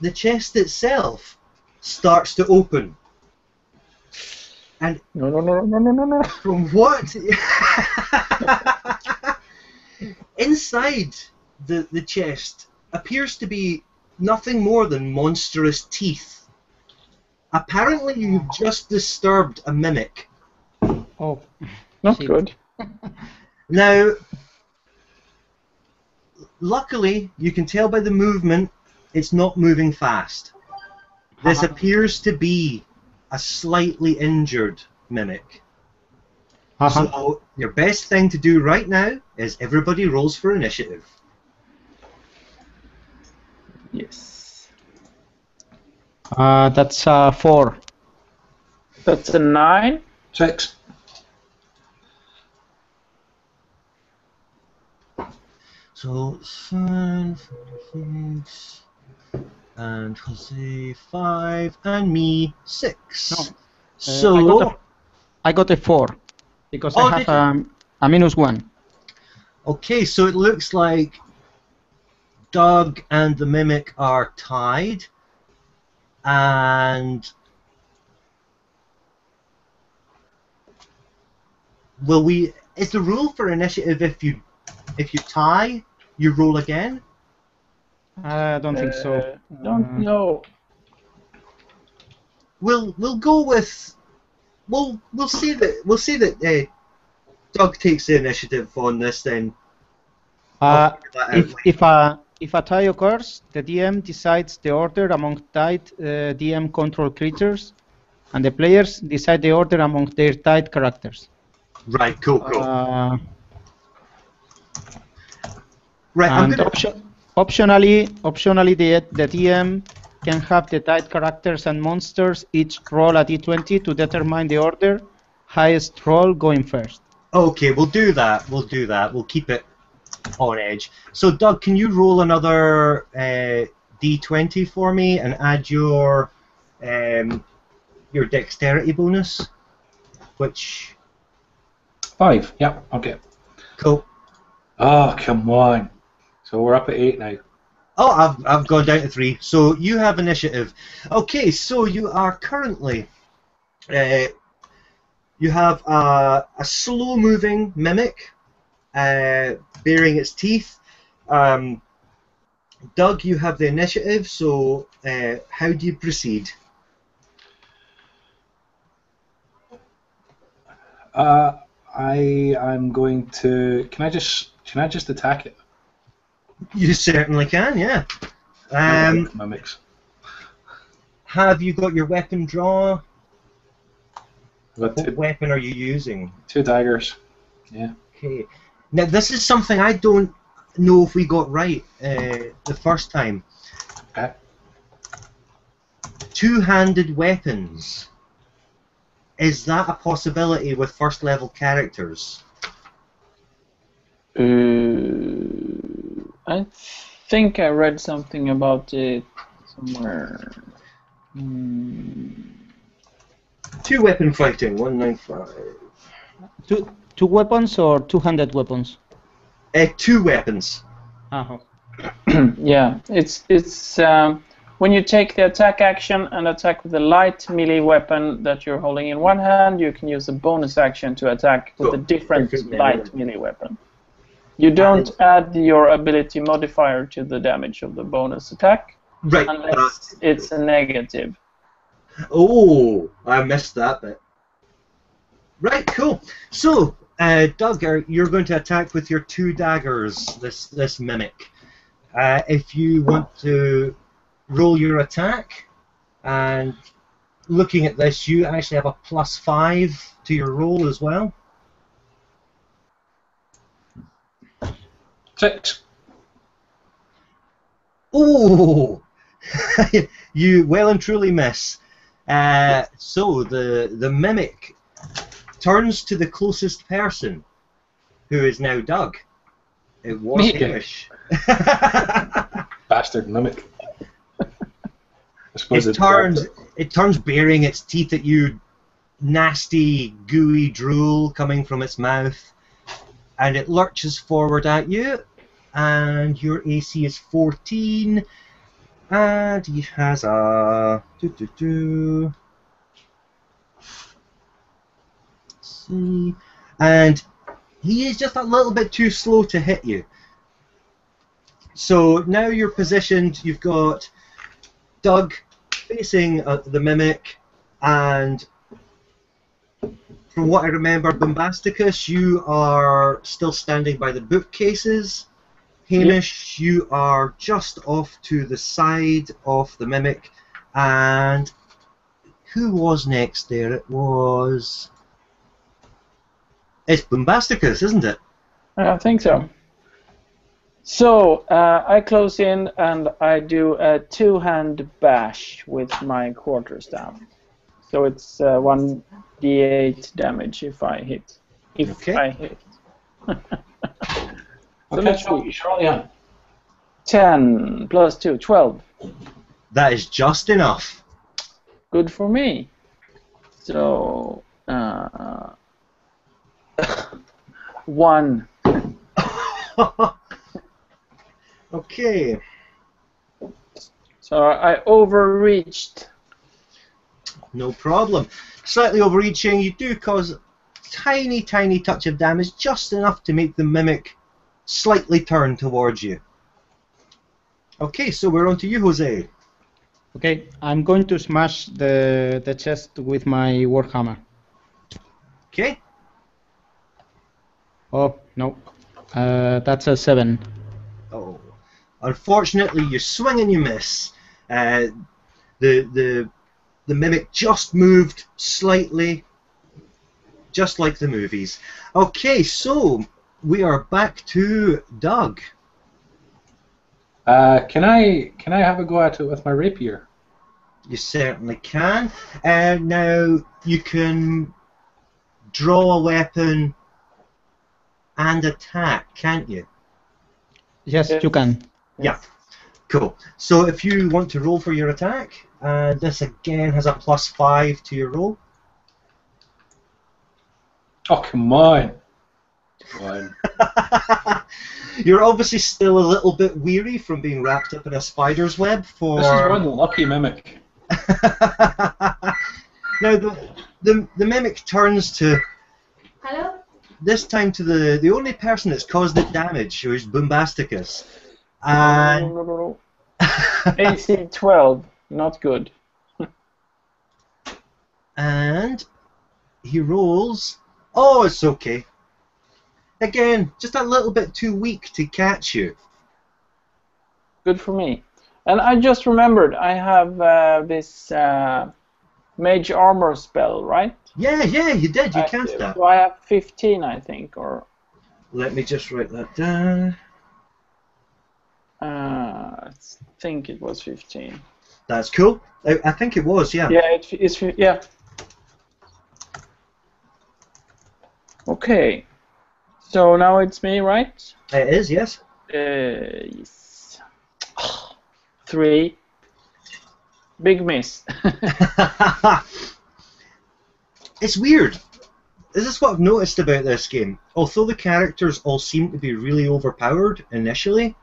the chest itself starts to open. And No. from what inside the chest appears to be nothing more than monstrous teeth. Apparently you've just disturbed a mimic. Oh, Not shit. good. Now, luckily, you can tell by the movement, it's not moving fast. This appears to be a slightly injured mimic. So, your best thing to do right now is everybody rolls for initiative. Yes. That's 4. That's a 9. 6. So, 5, and Jose 5, and me 6. No. So, I got a 4 because Oh, I did have a -1. okay, so it looks like Doug and the mimic are tied, and is the rule for initiative if you tie, you roll again? I don't think so. Don't know. We'll go with we'll say that Doug takes the initiative on this then. I'll figure that out later. If a tie occurs, the DM decides the order among tied DM control creatures and the players decide the order among their tied characters. Right, cool. Right, And optionally, the DM can have the tied characters and monsters each roll a d20 to determine the order. Highest roll going first. Okay, we'll do that. We'll keep it on edge. So, Doug, can you roll another d20 for me and add your dexterity bonus? Which 5. Yeah. Okay. cool. Oh, come on. So we're up at 8 now. Oh, I've gone down to 3. So you have initiative. Okay, so you are currently you have a slow-moving mimic baring its teeth. Doug, you have the initiative. So how do you proceed? I'm going to. Can I just attack it? You certainly can. Yeah. Mimics. Have you got your weapon draw? I've got What weapon are you using? 2 daggers. Yeah. Okay. Now this is something I don't know if we got right the first time. Okay. Two-handed weapons. Is that a possibility with first-level characters? I think I read something about it somewhere. Two-weapon fighting, 195. Two weapons or two-handed weapons? 2 weapons. Uh-huh. Yeah, it's when you take the attack action and attack with a light melee weapon that you're holding in one hand, you can use a bonus action to attack with a different light melee weapon. You don't add your ability modifier to the damage of the bonus attack, Right. unless it's a negative. Oh, I missed that bit. Right, cool. So, Doug, you're going to attack with your 2 daggers, this mimic. If you want to roll your attack, and looking at this, you actually have a +5 to your roll as well. 6. Oh, you well and truly miss. So the mimic turns to the closest person, who is now Doug. It was Me. Hamish. Bastard mimic. I suppose It turns baring its teeth at you, nasty, gooey drool coming from its mouth, and it lurches forward at you, and your AC is 14, and he has a... See, and he is just a little bit too slow to hit you. So now you're positioned, you've got Doug facing the mimic, and from what I remember, Bombasticus, you are still standing by the bookcases. Hamish, you are just off to the side of the mimic, and who was next there? It's Bombasticus, isn't it? I think so. So I close in and I do a 2-hand bash with my quarterstaff. So it's 1d8 damage if I hit. I hit. So let's see. Surely on. 10 plus 2, 12. That is just enough. Good for me. So 1. Okay. So I overreached. No problem. Slightly overreaching, you do cause a tiny touch of damage, just enough to make the mimic slightly turn towards you. Okay, so we're on to you, Jose. Okay, I'm going to smash the chest with my warhammer. Okay. Oh, no. That's a 7. Oh. Unfortunately, you swing and you miss. The the mimic just moved slightly, just like the movies. Okay, so we are back to Doug. Can I have a go at it with my rapier? You certainly can. Now, you can draw a weapon and attack, can't you? Yes, Yes. you can. Yeah. Cool. So if you want to roll for your attack, this again has a +5 to your roll. Oh, come on. Come on. You're obviously still a little bit weary from being wrapped up in a spider's web for... This is one lucky mimic. Now, the mimic turns to... Hello? This time to the only person that's caused it damage, who's Bombasticus. And... AC 12, not good. And he rolls... Oh, it's okay. Again, just a little bit too weak to catch you. Good for me. And I just remembered I have this mage armor spell, right? Yeah, you did. You cast that. So I have 15, I think, or... Let me just write that down. I think it was 15. That's cool. I think it was, yeah. Yeah, yeah. Okay. So now it's me, right? It is, yes. Yes. 3. Big miss. It's weird. This is what I've noticed about this game. Although the characters all seem to be really overpowered initially,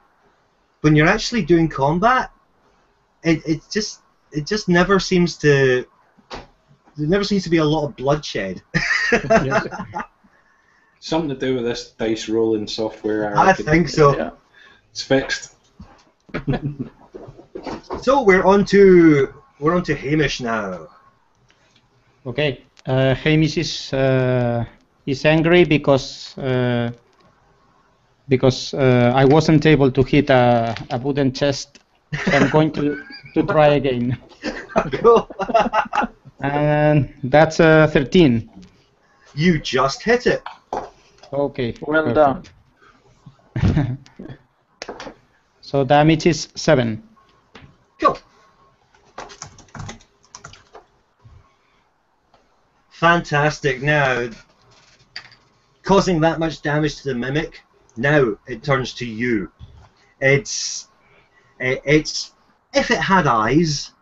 when you're actually doing combat, it just never seems to. There never seems to be a lot of bloodshed. Something to do with this dice rolling software. I think so. Yeah. It's fixed. So we're on to Hamish now. Okay. Hamish is angry because I wasn't able to hit a wooden chest. So I'm going to try again. Cool. And that's 13. You just hit it. Okay. Well done. So damage is 7. Cool. Fantastic. Now, causing that much damage to the mimic, now it turns to you. It's if it had eyes,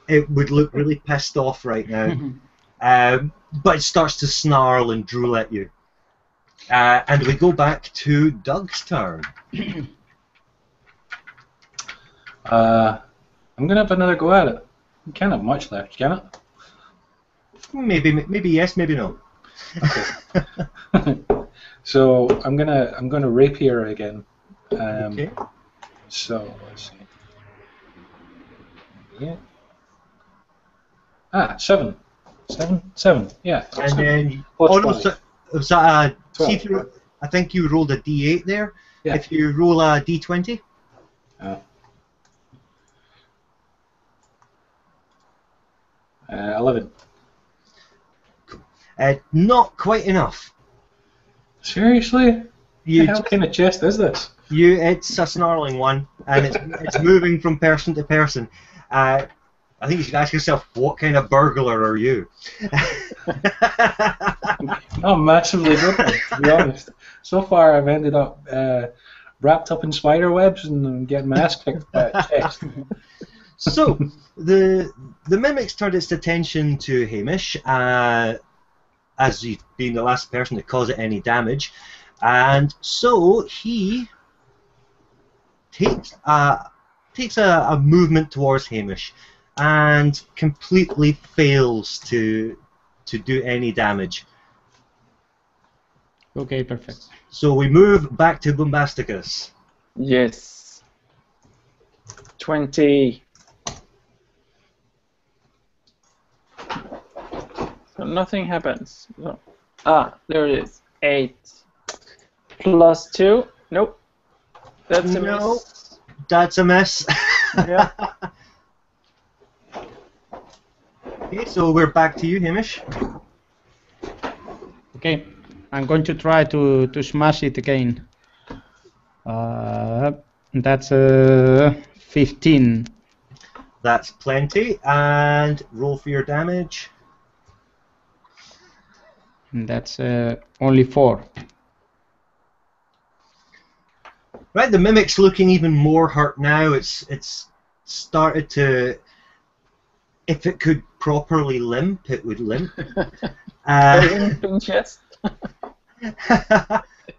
it would look really pissed off right now. But it starts to snarl and drool at you. And we go back to Doug's turn. I'm gonna have another go at it. You can't have much left, can it? Maybe yes, maybe no. Okay. So I'm gonna rapier again. Okay. So let's see. Yeah. 7. 7. Yeah. And then Plus oh no, five. was that see 12, if you, right? I think you rolled a D8 there. Yeah. If you roll a D20. 11. Not quite enough. Seriously? You What kind of chest is this? it's a snarling one, and it's moving from person to person. I think you should ask yourself, what kind of burglar are you? I'm massively different, to be honest. So far, I've ended up wrapped up in spider webs and getting my ass kicked by a chest. So the mimic's turned its attention to Hamish, as he's being the last person to cause it any damage, and so he takes a movement towards Hamish, and completely fails to do any damage. Okay, perfect. So we move back to Bombasticus. Yes. 20. So nothing happens. No. There it is. 8. Plus 2. Nope. That's a No. miss. That's a miss. Yeah. Okay, so we're back to you, Hamish. Okay, I'm going to try to smash it again. That's 15. That's plenty. And roll for your damage. And that's only 4. Right, the mimic's looking even more hurt now. It's started to. If it could properly limp, it would limp. Limping chest.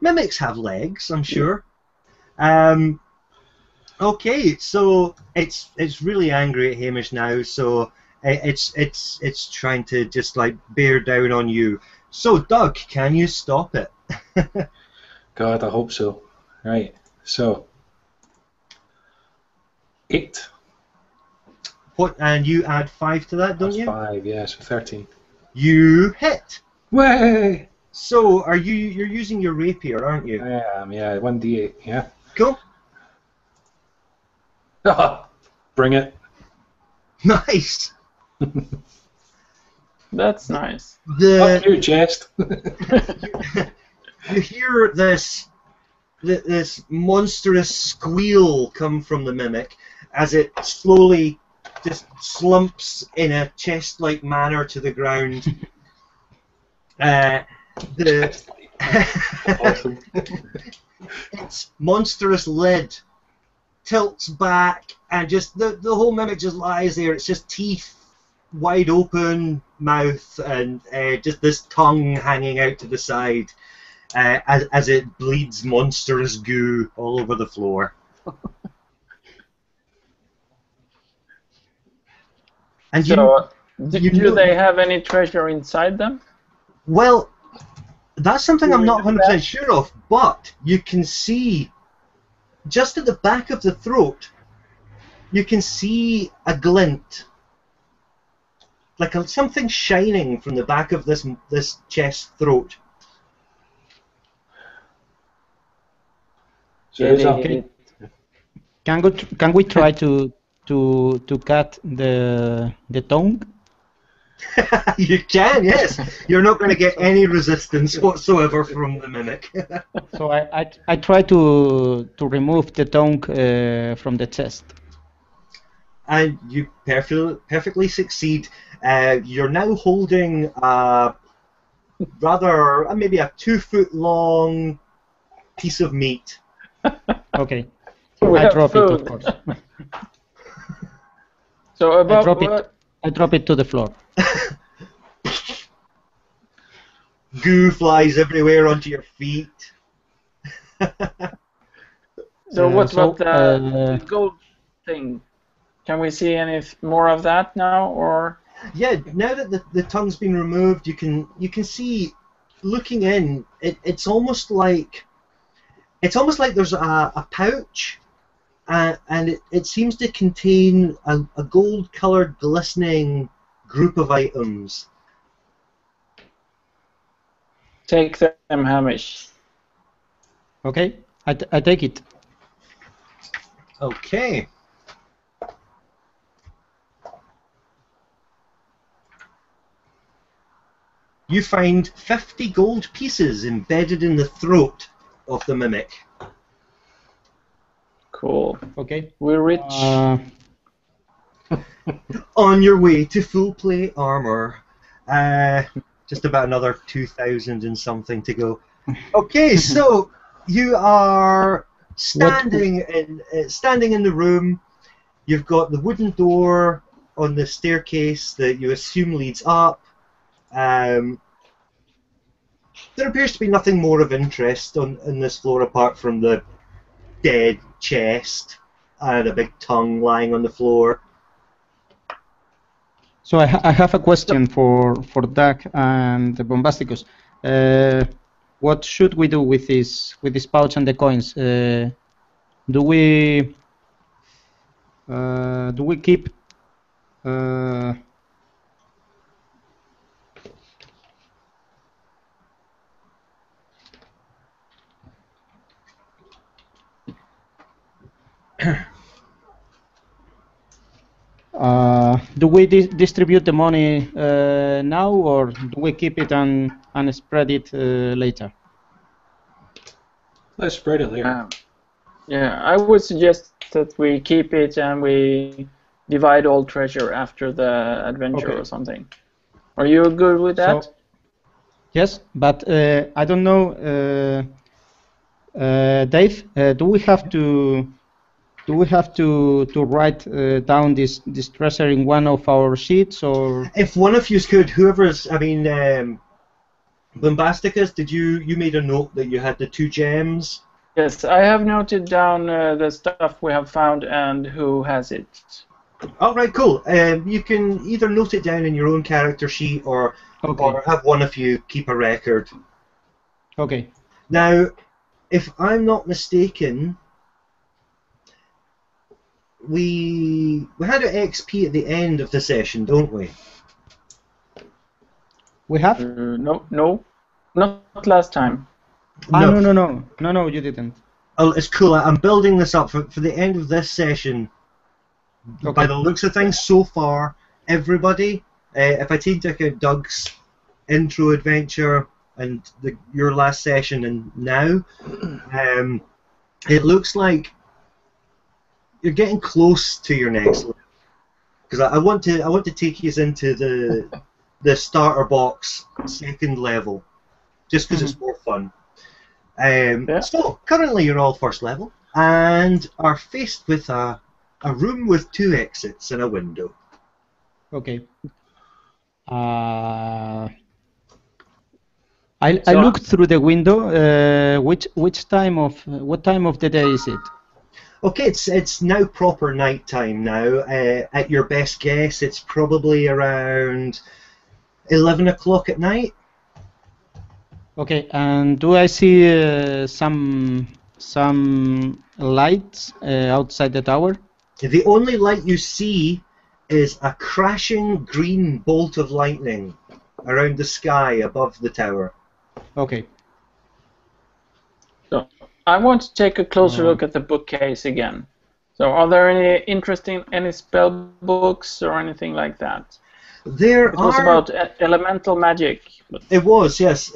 Mimics have legs, I'm sure. Okay, so it's really angry at Hamish now. So it's trying to just like bear down on you. So Doug, can you stop it? God, I hope so. Right. So 8. What? And you add 5 to that, don't That's you? 5, yeah, so 13. You hit. Way! So you're using your rapier, aren't you? I am, yeah, 1d8, yeah. Cool. Bring it. Nice. That's nice. Fuck you, chest. You hear this monstrous squeal come from the mimic as it slowly just slumps in a chest-like manner to the ground. Awesome. Its monstrous lid tilts back, and just the whole mimic just lies there. It's just teeth wide open, mouth, and just this tongue hanging out to the side as it bleeds monstrous goo all over the floor. And So, you do know- they have any treasure inside them? Well, that's something I'm not Really 100% sure of, but you can see just at the back of the throat, you can see a glint, like something shining from the back of this chest throat. So it's Okay. Can we try to cut the tongue? You can, yes. You're not going to get any resistance whatsoever from the mimic. So I try to remove the tongue from the chest. And you perfectly succeed. You're now holding maybe a 2-foot long piece of meat. Okay. We I have drop it, of food. course. So about I drop it to the floor. Goo flies everywhere onto your feet. So what so, about the gold thing? Can we see any more of that now, or? Yeah, now that the tongue's been removed, you can see, looking in, it's almost like there's a pouch, and it seems to contain a gold-colored, glistening group of items. Take them, Hamish. Okay, I take it. Okay. You find 50 gold pieces embedded in the throat of the mimic. Cool. Okay. We're rich. On your way to full plate armor. Just about another 2,000 and something to go. Okay, so you are standing in the room. You've got the wooden door on the staircase that you assume leads up. There appears to be nothing more of interest on this floor apart from the dead chest and a big tongue lying on the floor. So I have a question for Doug and Bombasticus. What should we do with this pouch and the coins? Do we keep? do we distribute the money now, or do we keep it and spread it later? Let's spread it later. Yeah, I would suggest that we keep it and we divide all treasure after the adventure or something. Are you good with that? So, yes, but I don't know, Dave. Do we have to write down this treasure in one of our sheets, or? If one of you could, whoever's, I mean, Bombasticus, did you made a note that you had the 2 gems? Yes, I have noted down the stuff we have found and who has it. All right, cool. You can either note it down in your own character sheet, or have one of you keep a record. Okay. Now, if I'm not mistaken, we had an XP at the end of the session, don't we? We have? No, not last time. No, you didn't. Oh, it's cool. I'm building this up for the end of this session. Okay. By the looks of things so far, everybody, if I take into account Doug's intro adventure and your last session and now, it looks like you're getting close to your next level. Because I want to take you into the starter box second level, just because it's more fun. So currently you're all first level and are faced with a room with 2 exits and a window. Okay. I looked through the window. What time of the day is it? Okay, it's now proper nighttime now. At your best guess, it's probably around 11 o'clock at night. Okay, and do I see some lights outside the tower? The only light you see is a crashing green bolt of lightning around the sky above the tower. Okay. So I want to take a closer look at the bookcase again. So are there any spell books or anything like that? It was about elemental magic. It was, yes.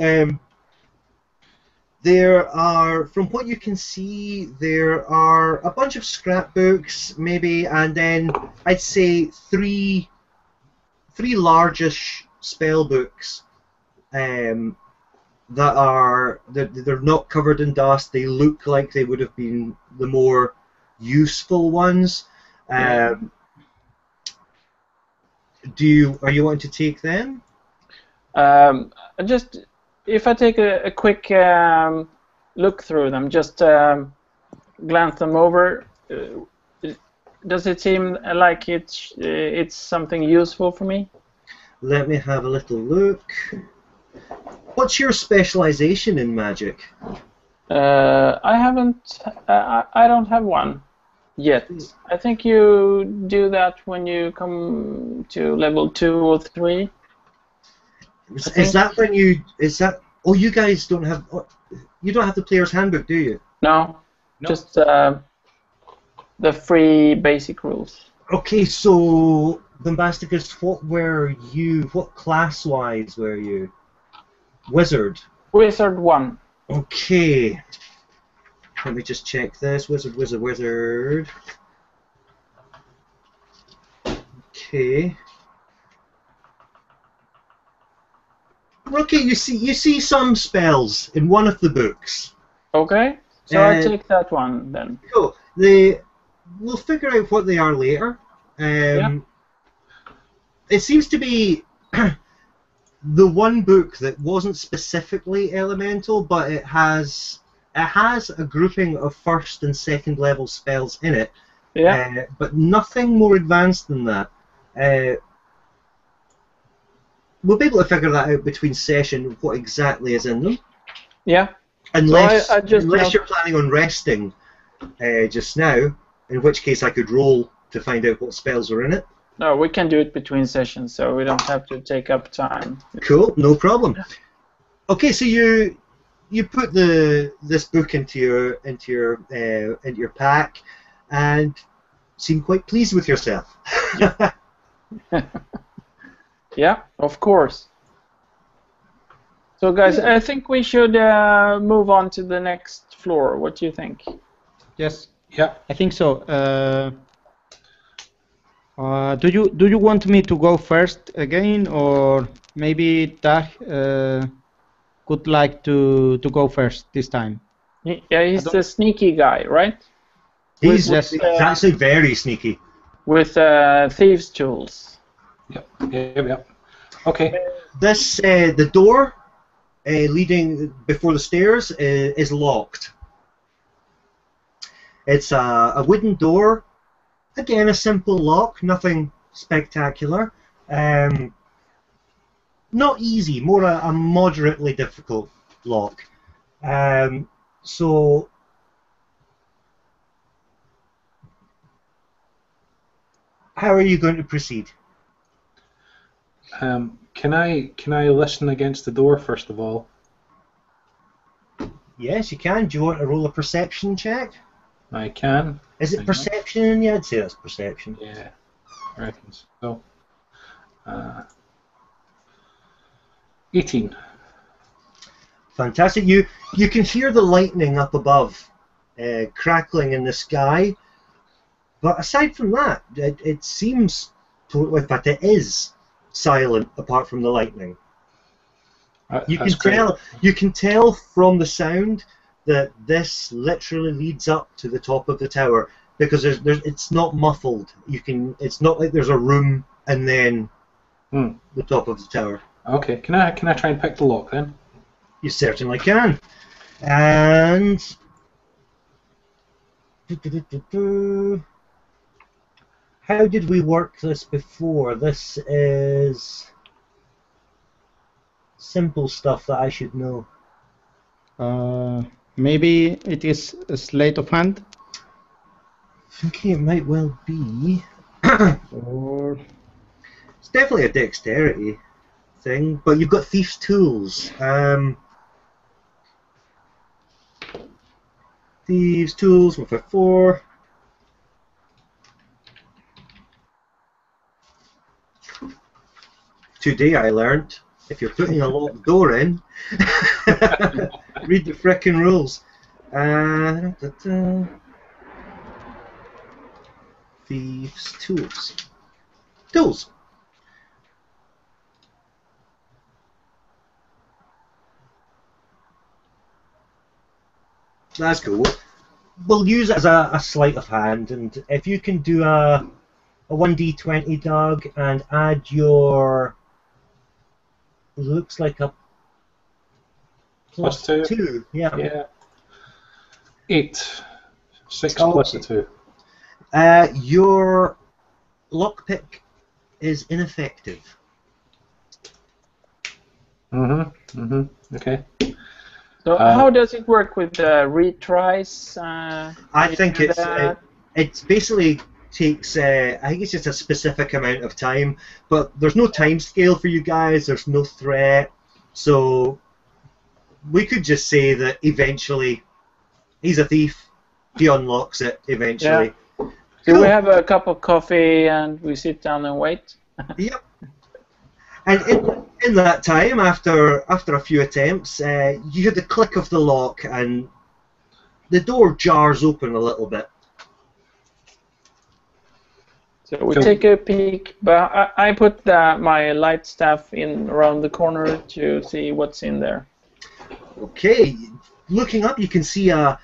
There are, from what you can see, there are a bunch of scrapbooks, maybe, and then I'd say three largish spell books that are they're not covered in dust. They look like they would have been the more useful ones. Are you wanting to take them? Just if I take a quick look through them, just glance them over. Does it seem like it's something useful for me? Let me have a little look. What's your specialization in magic? I don't have one yet. I think you do that when you come to level 2 or 3. Is that when you? Oh, you guys don't have. You don't have the player's handbook, do you? No. Just the free basic rules. Okay, so Bombasticus, what were you? What class-wise were you? Wizard. Wizard 1. Okay. Let me just check this. Wizard. Okay. Okay, you see some spells in one of the books. Okay, so I take that one then. Cool. We'll figure out what they are later. It seems to be the one book that wasn't specifically elemental, but it has a grouping of first and second level spells in it. Yeah. But nothing more advanced than that. We'll be able to figure that out between session, what exactly is in them. Yeah. Unless you're planning on resting just now, in which case I could roll to find out what spells are in it. No, we can do it between sessions, so we don't have to take up time. Cool, no problem. Okay, so you put this book into your pack and seem quite pleased with yourself. Yeah, of course. So, guys, I think we should move on to the next floor. What do you think? Yes. Yeah. I think so. Do you want me to go first again, or maybe Dag would like to go first this time? Yeah, he's the sneaky guy, right? He's Yes. actually very sneaky. With thieves' tools. Yep. Okay. The door leading before the stairs is locked. It's a wooden door. Again, a simple lock, nothing spectacular. Not easy, more a moderately difficult lock. So how are you going to proceed? Can I listen against the door first of all? Yes, you can. Do you want to roll a perception check? I can. Is it perception? Yeah, I'd say that's perception. Yeah, I reckon so. 18. Fantastic. You can hear the lightning up above, crackling in the sky. But aside from that, it seems, in fact, it is silent apart from the lightning. You can tell from the sound that this literally leads up to the top of the tower because it's not muffled. It's not like there's a room and then the top of the tower. Okay. Can I try and pick the lock then? You certainly can. And how did we work this before? This is simple stuff that I should know. Maybe it is a sleight of hand. Okay, it might well be. Or It's definitely a dexterity thing, but you've got thief's tools. Thieves' tools, 154. Today I learnt, if you're putting a locked door in, read the frickin' rules. Thieves' tools. Tools. That's cool. We'll use it as a sleight of hand, and if you can do a 1d20, Doug, and add your, looks like a plus 2. Yeah. 8. 6 Oh, plus okay. 2. Your lockpick is ineffective. Okay. So how does it work with retries? I think it's basically takes, I think it's just a specific amount of time, but there's no time scale for you guys, there's no threat, so we could just say that eventually he's a thief, he unlocks it eventually. Yeah. So we have a cup of coffee and we sit down and wait? Yep. And in that time, after a few attempts, you hear the click of the lock and the door jars open a little bit. So we take a peek, but I put my light staff in around the corner to see what's in there. Okay, looking up, you can see a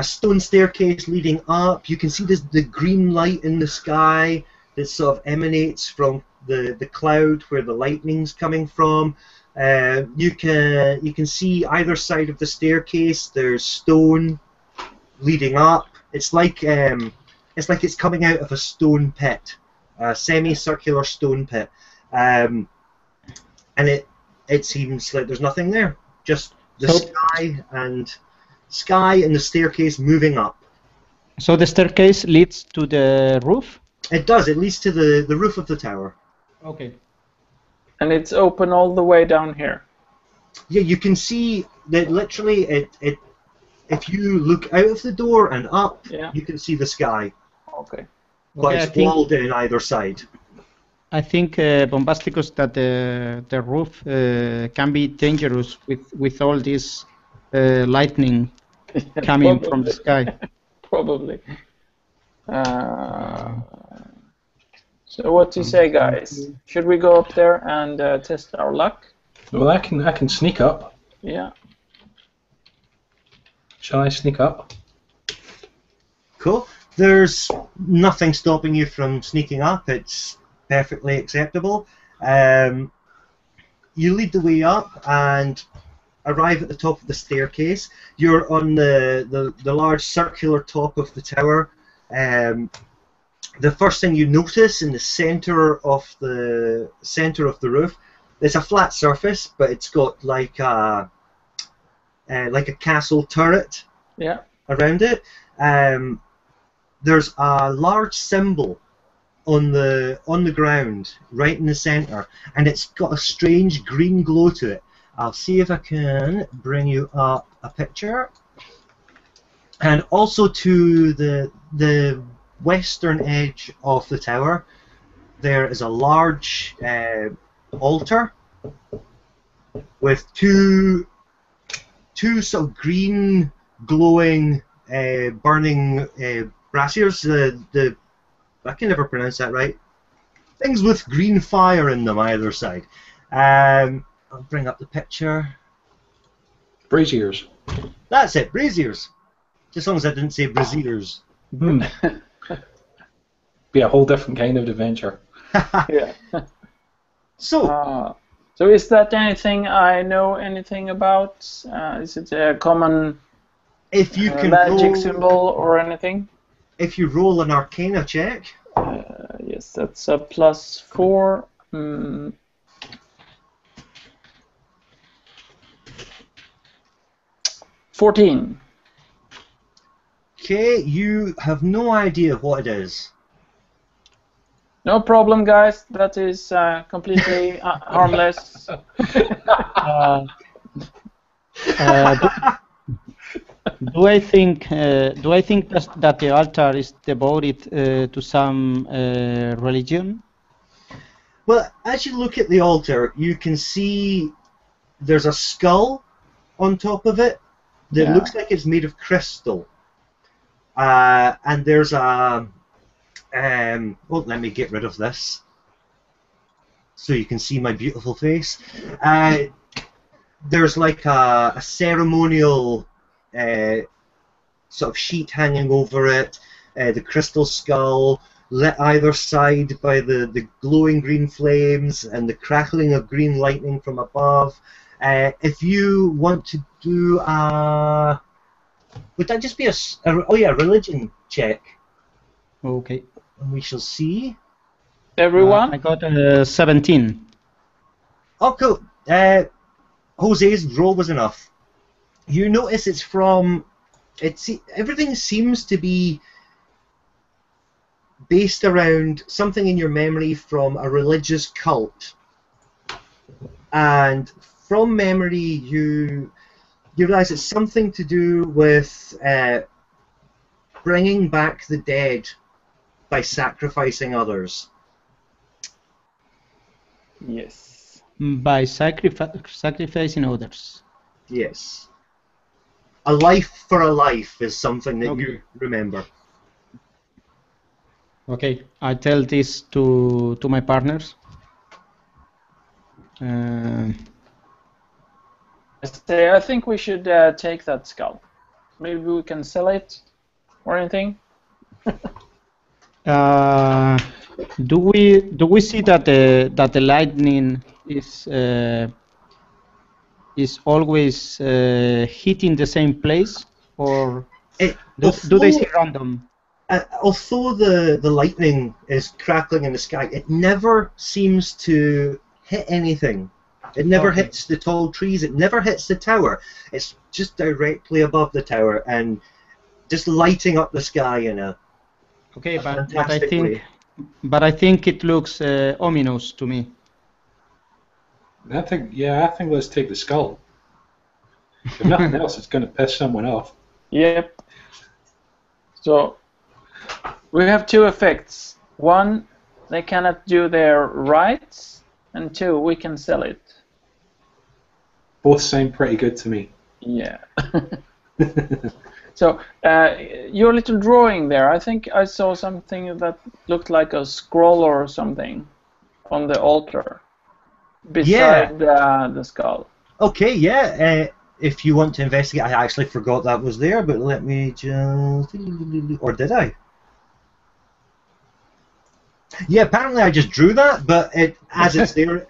stone staircase leading up. You can see the green light in the sky that sort of emanates from the cloud where the lightning's coming from. You can see either side of the staircase. There's stone leading up. It's like it's coming out of a stone pit, a semicircular stone pit, and it seems like there's nothing there. Just the sky and the staircase moving up. So the staircase leads to the roof? It does. It leads to the roof of the tower. Okay. And it's open all the way down here. Yeah, you can see that literally it if you look out of the door and up, you can see the sky. Okay. But it's walled in either side. I think Bombasticus that the roof can be dangerous with all this lightning coming from the sky. Probably. So what do you say, guys? Should we go up there and test our luck? Well, I can sneak up. Yeah. Shall I sneak up? Cool. There's nothing stopping you from sneaking up. It's perfectly acceptable. You lead the way up and arrive at the top of the staircase. You're on the large circular top of the tower. The first thing you notice in the center of the roof, there's a flat surface, but it's got like a castle turret around it. There's a large symbol on the ground right in the center, and it's got a strange green glow to it. I'll see if I can bring you up a picture. And also to the western edge of the tower, there is a large altar with two sort of green glowing burning braziers. I can never pronounce that right. Things with green fire in them either side. I'll bring up the picture. Braziers. That's it, braziers. Just as long as I didn't say braziers. Be a whole different kind of adventure. Yeah. So is that anything I know anything about? Is it a common if you can magic roll, symbol or anything? If you roll an Arcana check. Yes, that's a +4. 14. Okay, you have no idea what it is. No problem, guys. That is completely harmless. Do I think that the altar is devoted to some religion? Well, as you look at the altar, you can see there's a skull on top of it that looks like it's made of crystal. And there's a... well, let me get rid of this so you can see my beautiful face. There's like a ceremonial sort of sheet hanging over it, the crystal skull lit either side by the glowing green flames and the crackling of green lightning from above. If you want to do would that just be a religion check? Okay. And we shall see. Everyone? I got 17. Oh, cool. Jose's roll was enough. You notice it's from... everything seems to be based around something in your memory from a religious cult. And from memory, you realize it's something to do with bringing back the dead by sacrificing others. Yes. By sacrificing others. Yes. A life for a life is something that you remember. Okay, I tell this to my partners. I think we should take that skull. Maybe we can sell it or anything. Do we see that the lightning is always hitting the same place, or do they see random? Although the lightning is crackling in the sky, it never seems to hit anything. It never hits the tall trees. It never hits the tower. It's just directly above the tower and just lighting up the sky in a fantastic way. But I think it looks ominous to me. I think let's take the skull. If nothing else, it's going to piss someone off. Yep. So we have two effects. One, they cannot do their rights, and 2, we can sell it. Both sound pretty good to me. Yeah. So, your little drawing there, I think I saw something that looked like a scroll or something on the altar beside the skull. Okay, yeah. If you want to investigate, I actually forgot that was there, but let me just... Or did I? Yeah, apparently I just drew that, but as it's there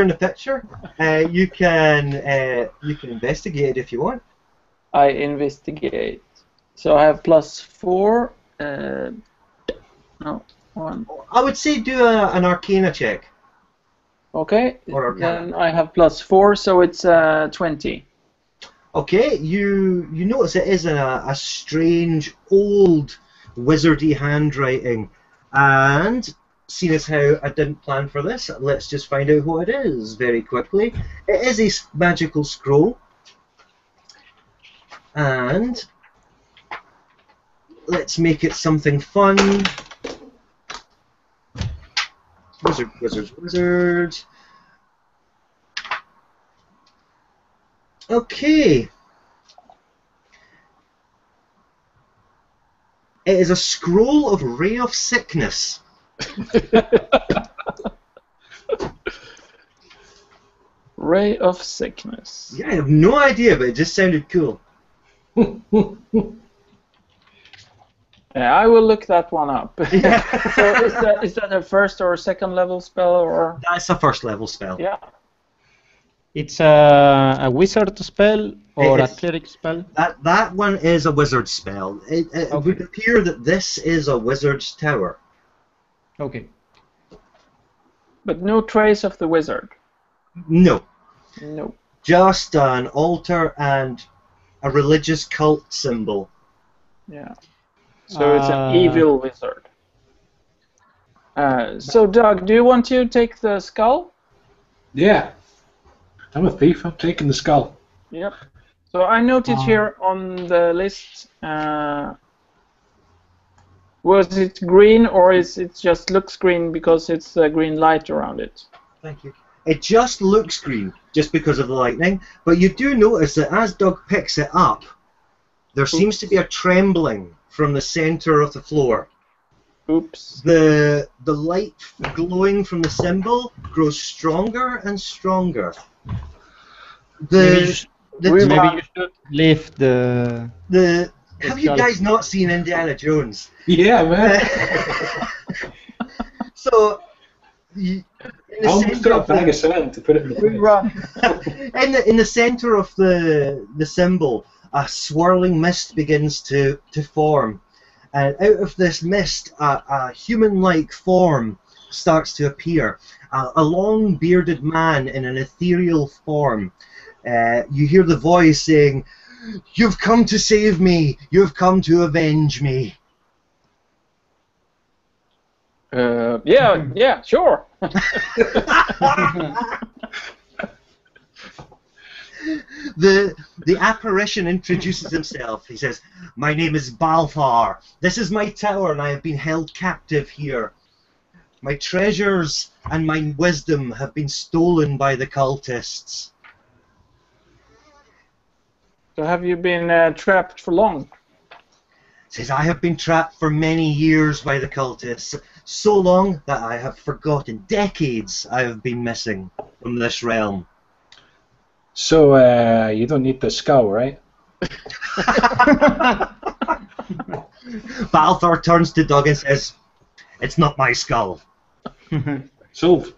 in the picture, you can investigate it if you want. I investigate. So I have +4. No, 1. I would say do an Arcana check. Okay, Or Arcana. then I have +4, so it's 20. Okay, you notice it is a strange, old, wizardy handwriting, and seeing as how I didn't plan for this, let's just find out what it is very quickly. It is a magical scroll, and let's make it something fun. Wizard. Okay. It is a scroll of Ray of Sickness. Ray of Sickness. Yeah, I have no idea, but it just sounded cool. Yeah, I will look that one up. Yeah. So is that a first or second level spell, or? That's a first level spell. Yeah. It's a wizard spell or It a is. cleric spell? That one is a wizard spell. It would appear that this is a wizard's tower. Okay. But no trace of the wizard. No, No. just an altar and a religious cult symbol. Yeah. So it's an evil wizard. So Doug, do you want to take the skull? Yeah. I'm a thief. I'm taking the skull. Yep. So I noted here on the list, was it green or is it just looks green because it's a green light around it? Thank you. It just looks green, just because of the lightning, but you do notice that as Doug picks it up, there seems to be a trembling from the center of the floor. Oops. The light glowing from the symbol grows stronger and stronger. Maybe you The should lift the... have you guys not seen Indiana Jones? Yeah, man. So, I almost got a bag of sand to put it in the We place. run. in the center of the symbol, a swirling mist begins to form, and out of this mist, a human-like form starts to appear. A long bearded man in an ethereal form. You hear the voice saying, "You've come to save me. You've come to avenge me." Yeah, sure. The apparition introduces himself. He says, "My name is Balthar. This is my tower, and I have been held captive here. My treasures and my wisdom have been stolen by the cultists." So have you been trapped for long? Says, "I have been trapped for many years by the cultists, so long that I have forgotten. Decades I have been missing from this realm." So, you don't need the skull, right? Balthar turns to Doug and says, "It's not my skull." Sold.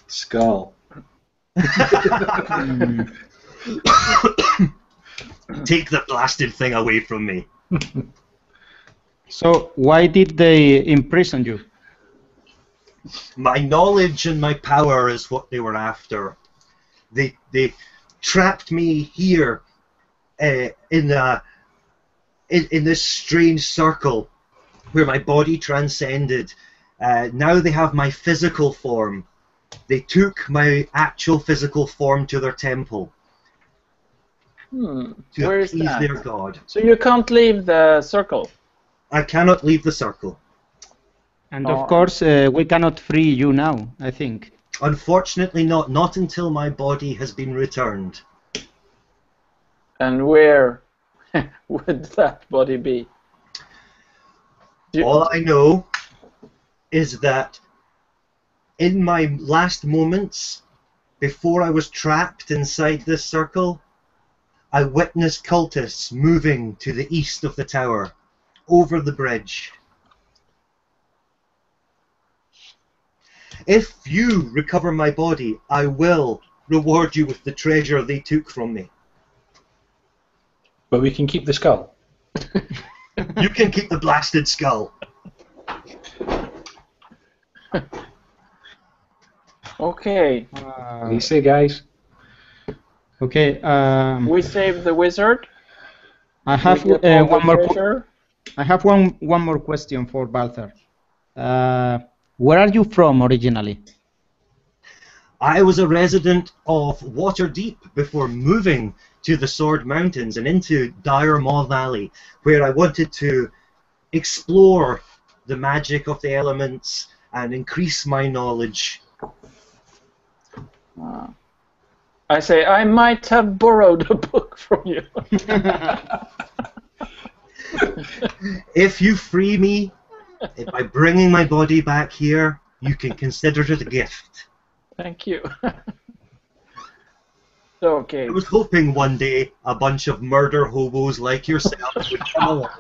Skull. Take the blasted thing away from me. So why did they imprison you? My knowledge and my power is what they were after. They trapped me here in this strange circle where my body transcended. Now they have my physical form. They took my actual physical form to their temple to Where is appease that? their god. So you can't leave the circle? I cannot leave the circle. And of course, we cannot free you now, I think. Unfortunately not. Not until my body has been returned. And where would that body be? All I know is that in my last moments, before I was trapped inside this circle, I witnessed cultists moving to the east of the tower, over the bridge. If you recover my body, I will reward you with the treasure they took from me. But we can keep the skull. You can keep the blasted skull. Okay. What do you say, guys? Okay. We save the wizard. I have We get all one the more. treasure. I have one more question for Balthar. Where are you from originally? I was a resident of Waterdeep before moving to the Sword Mountains and into Dire Maw Valley, where I wanted to explore the magic of the elements and increase my knowledge. I say, I might have borrowed a book from you. If you free me by bringing my body back here, you can consider it a gift. Thank you. Okay. I was hoping one day a bunch of murder hobos like yourselves would come along.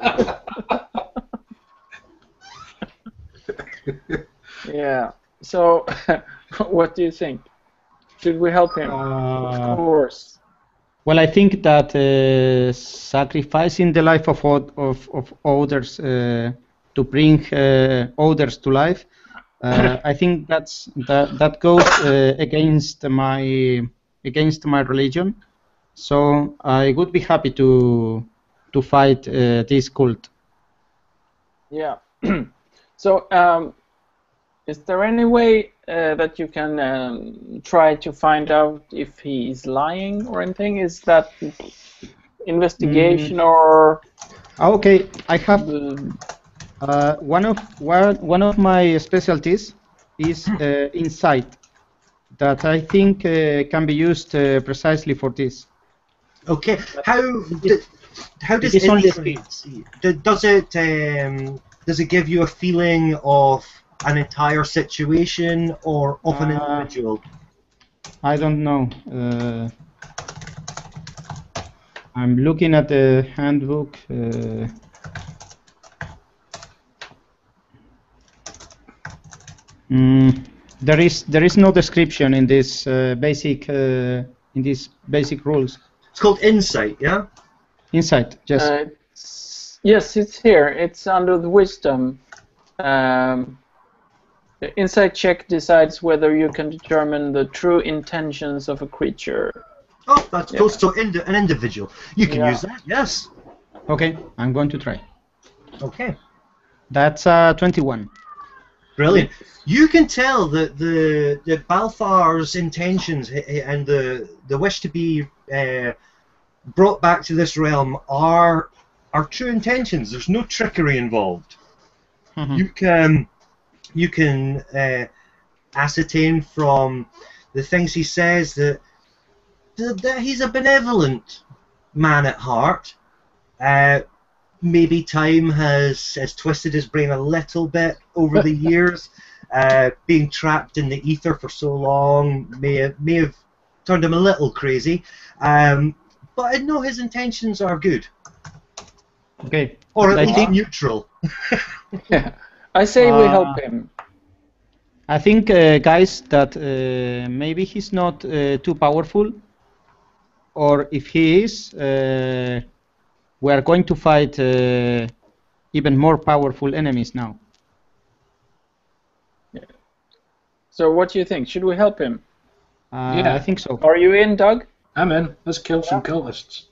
Yeah. So, what do you think? Should we help him? Of course. Well, I think that sacrificing the life of others to bring others to life, I think that goes against my religion. So I would be happy to fight this cult. Yeah. So, is there any way that you can try to find out if he is lying or anything? Is that investigation or? Okay, I have one of my specialties is insight, that I think can be used precisely for this. Okay, how does it is only insight, does it give you a feeling of an entire situation or of an individual? I don't know. I'm looking at the handbook. There is no description in this basic rules. It's called insight, yeah? Insight, yes. Yes, it's here. It's under the wisdom. The insight check decides whether you can determine the true intentions of a creature. Oh, that's close to an individual. You can use that, yes. Okay, I'm going to try. Okay. That's 21. Brilliant. You can tell that the Balthar's intentions and the wish to be brought back to this realm are true intentions. There's no trickery involved. Mm-hmm. You can ascertain from the things he says that he's a benevolent man at heart. Maybe time has twisted his brain a little bit over the years. Being trapped in the ether for so long may have turned him a little crazy. But I know his intentions are good. Okay. Or at least neutral. Yeah. I say we help him. I think, guys, that maybe he's not too powerful, or if he is, we are going to fight even more powerful enemies now. Yeah. So what do you think? Should we help him? Yeah. I think so. Are you in, Doug? I'm in. Let's kill some cultists.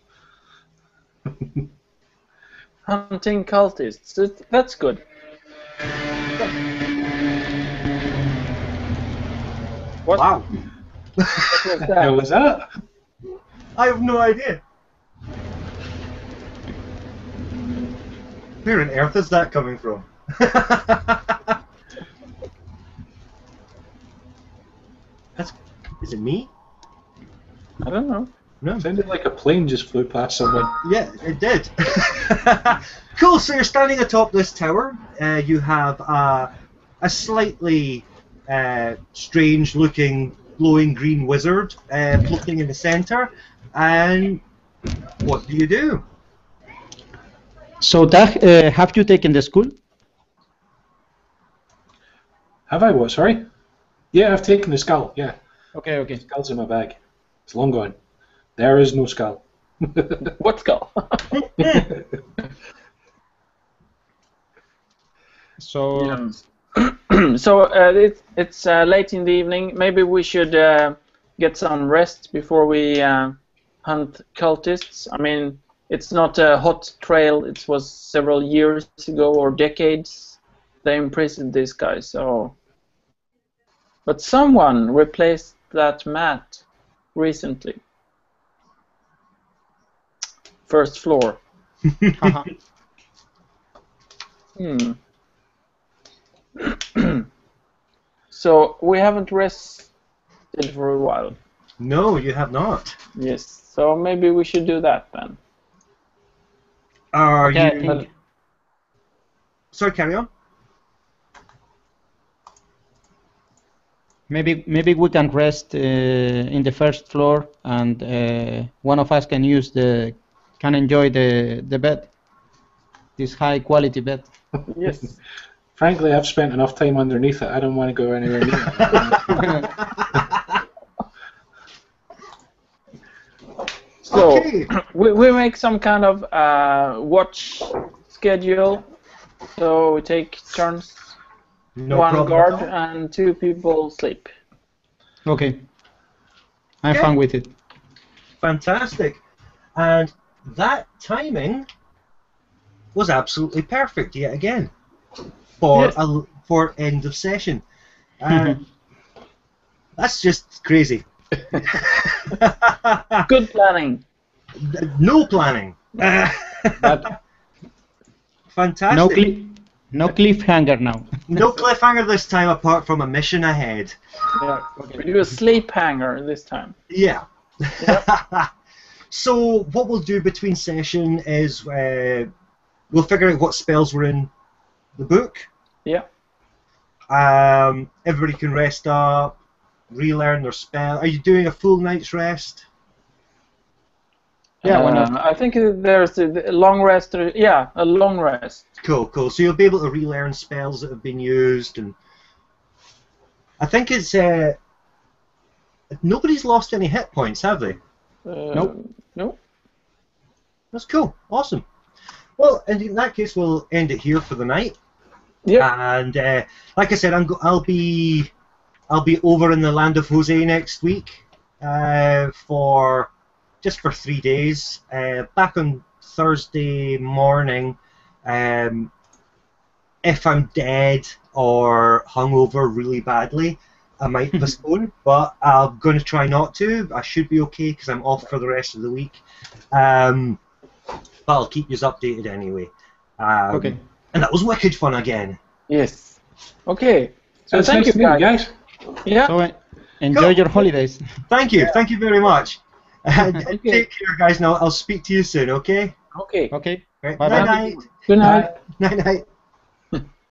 Hunting cultists. That's good. What? Wow. What was What that? was that? I have no idea. Where on earth is that coming from? Is it me? I don't know. No. Sounded like a plane just flew past someone. Yeah, it did. Cool, so you're standing atop this tower. You have a slightly strange-looking, glowing green wizard floating in the center. And what do you do? So, Dag, have you taken the school? Have I what? Sorry? Yeah, I've taken the skull. Yeah, Okay, okay. skull's in my bag. It's long gone. There is no skull. What skull? So, So it's late in the evening. Maybe we should get some rest before we hunt cultists. I mean, it's not a hot trail. It was several years ago or decades. They imprisoned this guy. So, but someone replaced that mat recently. First floor. So we haven't rested for a while. No, you have not. Yes. So maybe we should do that then. Are Okay, I you... think- Sorry, carry on. maybe we can rest in the first floor, and one of us can enjoy the bed, this high quality bed. Yes. Frankly, I've spent enough time underneath it. I don't want to go anywhere near it. So Okay. we make some kind of watch schedule. So we take turns. No One problem guard at all. and 2 people sleep. Okay. I'm Okay. fine with it. Fantastic. And that timing was absolutely perfect yet again for Yes. for end of session. That's just crazy. Good planning. No planning. But Fantastic. no cliffhanger now. No cliffhanger this time apart from a mission ahead. Yeah. We do a sleep hanger this time. Yeah. So what we'll do between session is we'll figure out what spells were in the book. Yeah. Everybody can rest up, relearn their spell. Are you doing a full night's rest? Yeah, why not? I think there's a long rest. Yeah, a long rest. Cool, cool. So you'll be able to relearn spells that have been used, and I think it's nobody's lost any hit points, have they? Nope. Nope. That's cool. Awesome. Well, in that case, we'll end it here for the night. Yeah. And like I said, I'll be over in the land of Jose next week for 3 days. Back on Thursday morning. If I'm dead or hungover really badly, I might postpone, but I'm going to try not to. I should be okay because I'm off for the rest of the week. But I'll keep you updated anyway. Okay. And that was wicked fun again. Yes. Okay. So That's thank nice you, to meet guys. Yeah. So enjoy your holidays. Thank you. Thank you very much. Okay. Take care, guys. Now I'll speak to you soon, okay? Okay. Okay. Right. Bye-bye. Night-night. Good night. Night-night.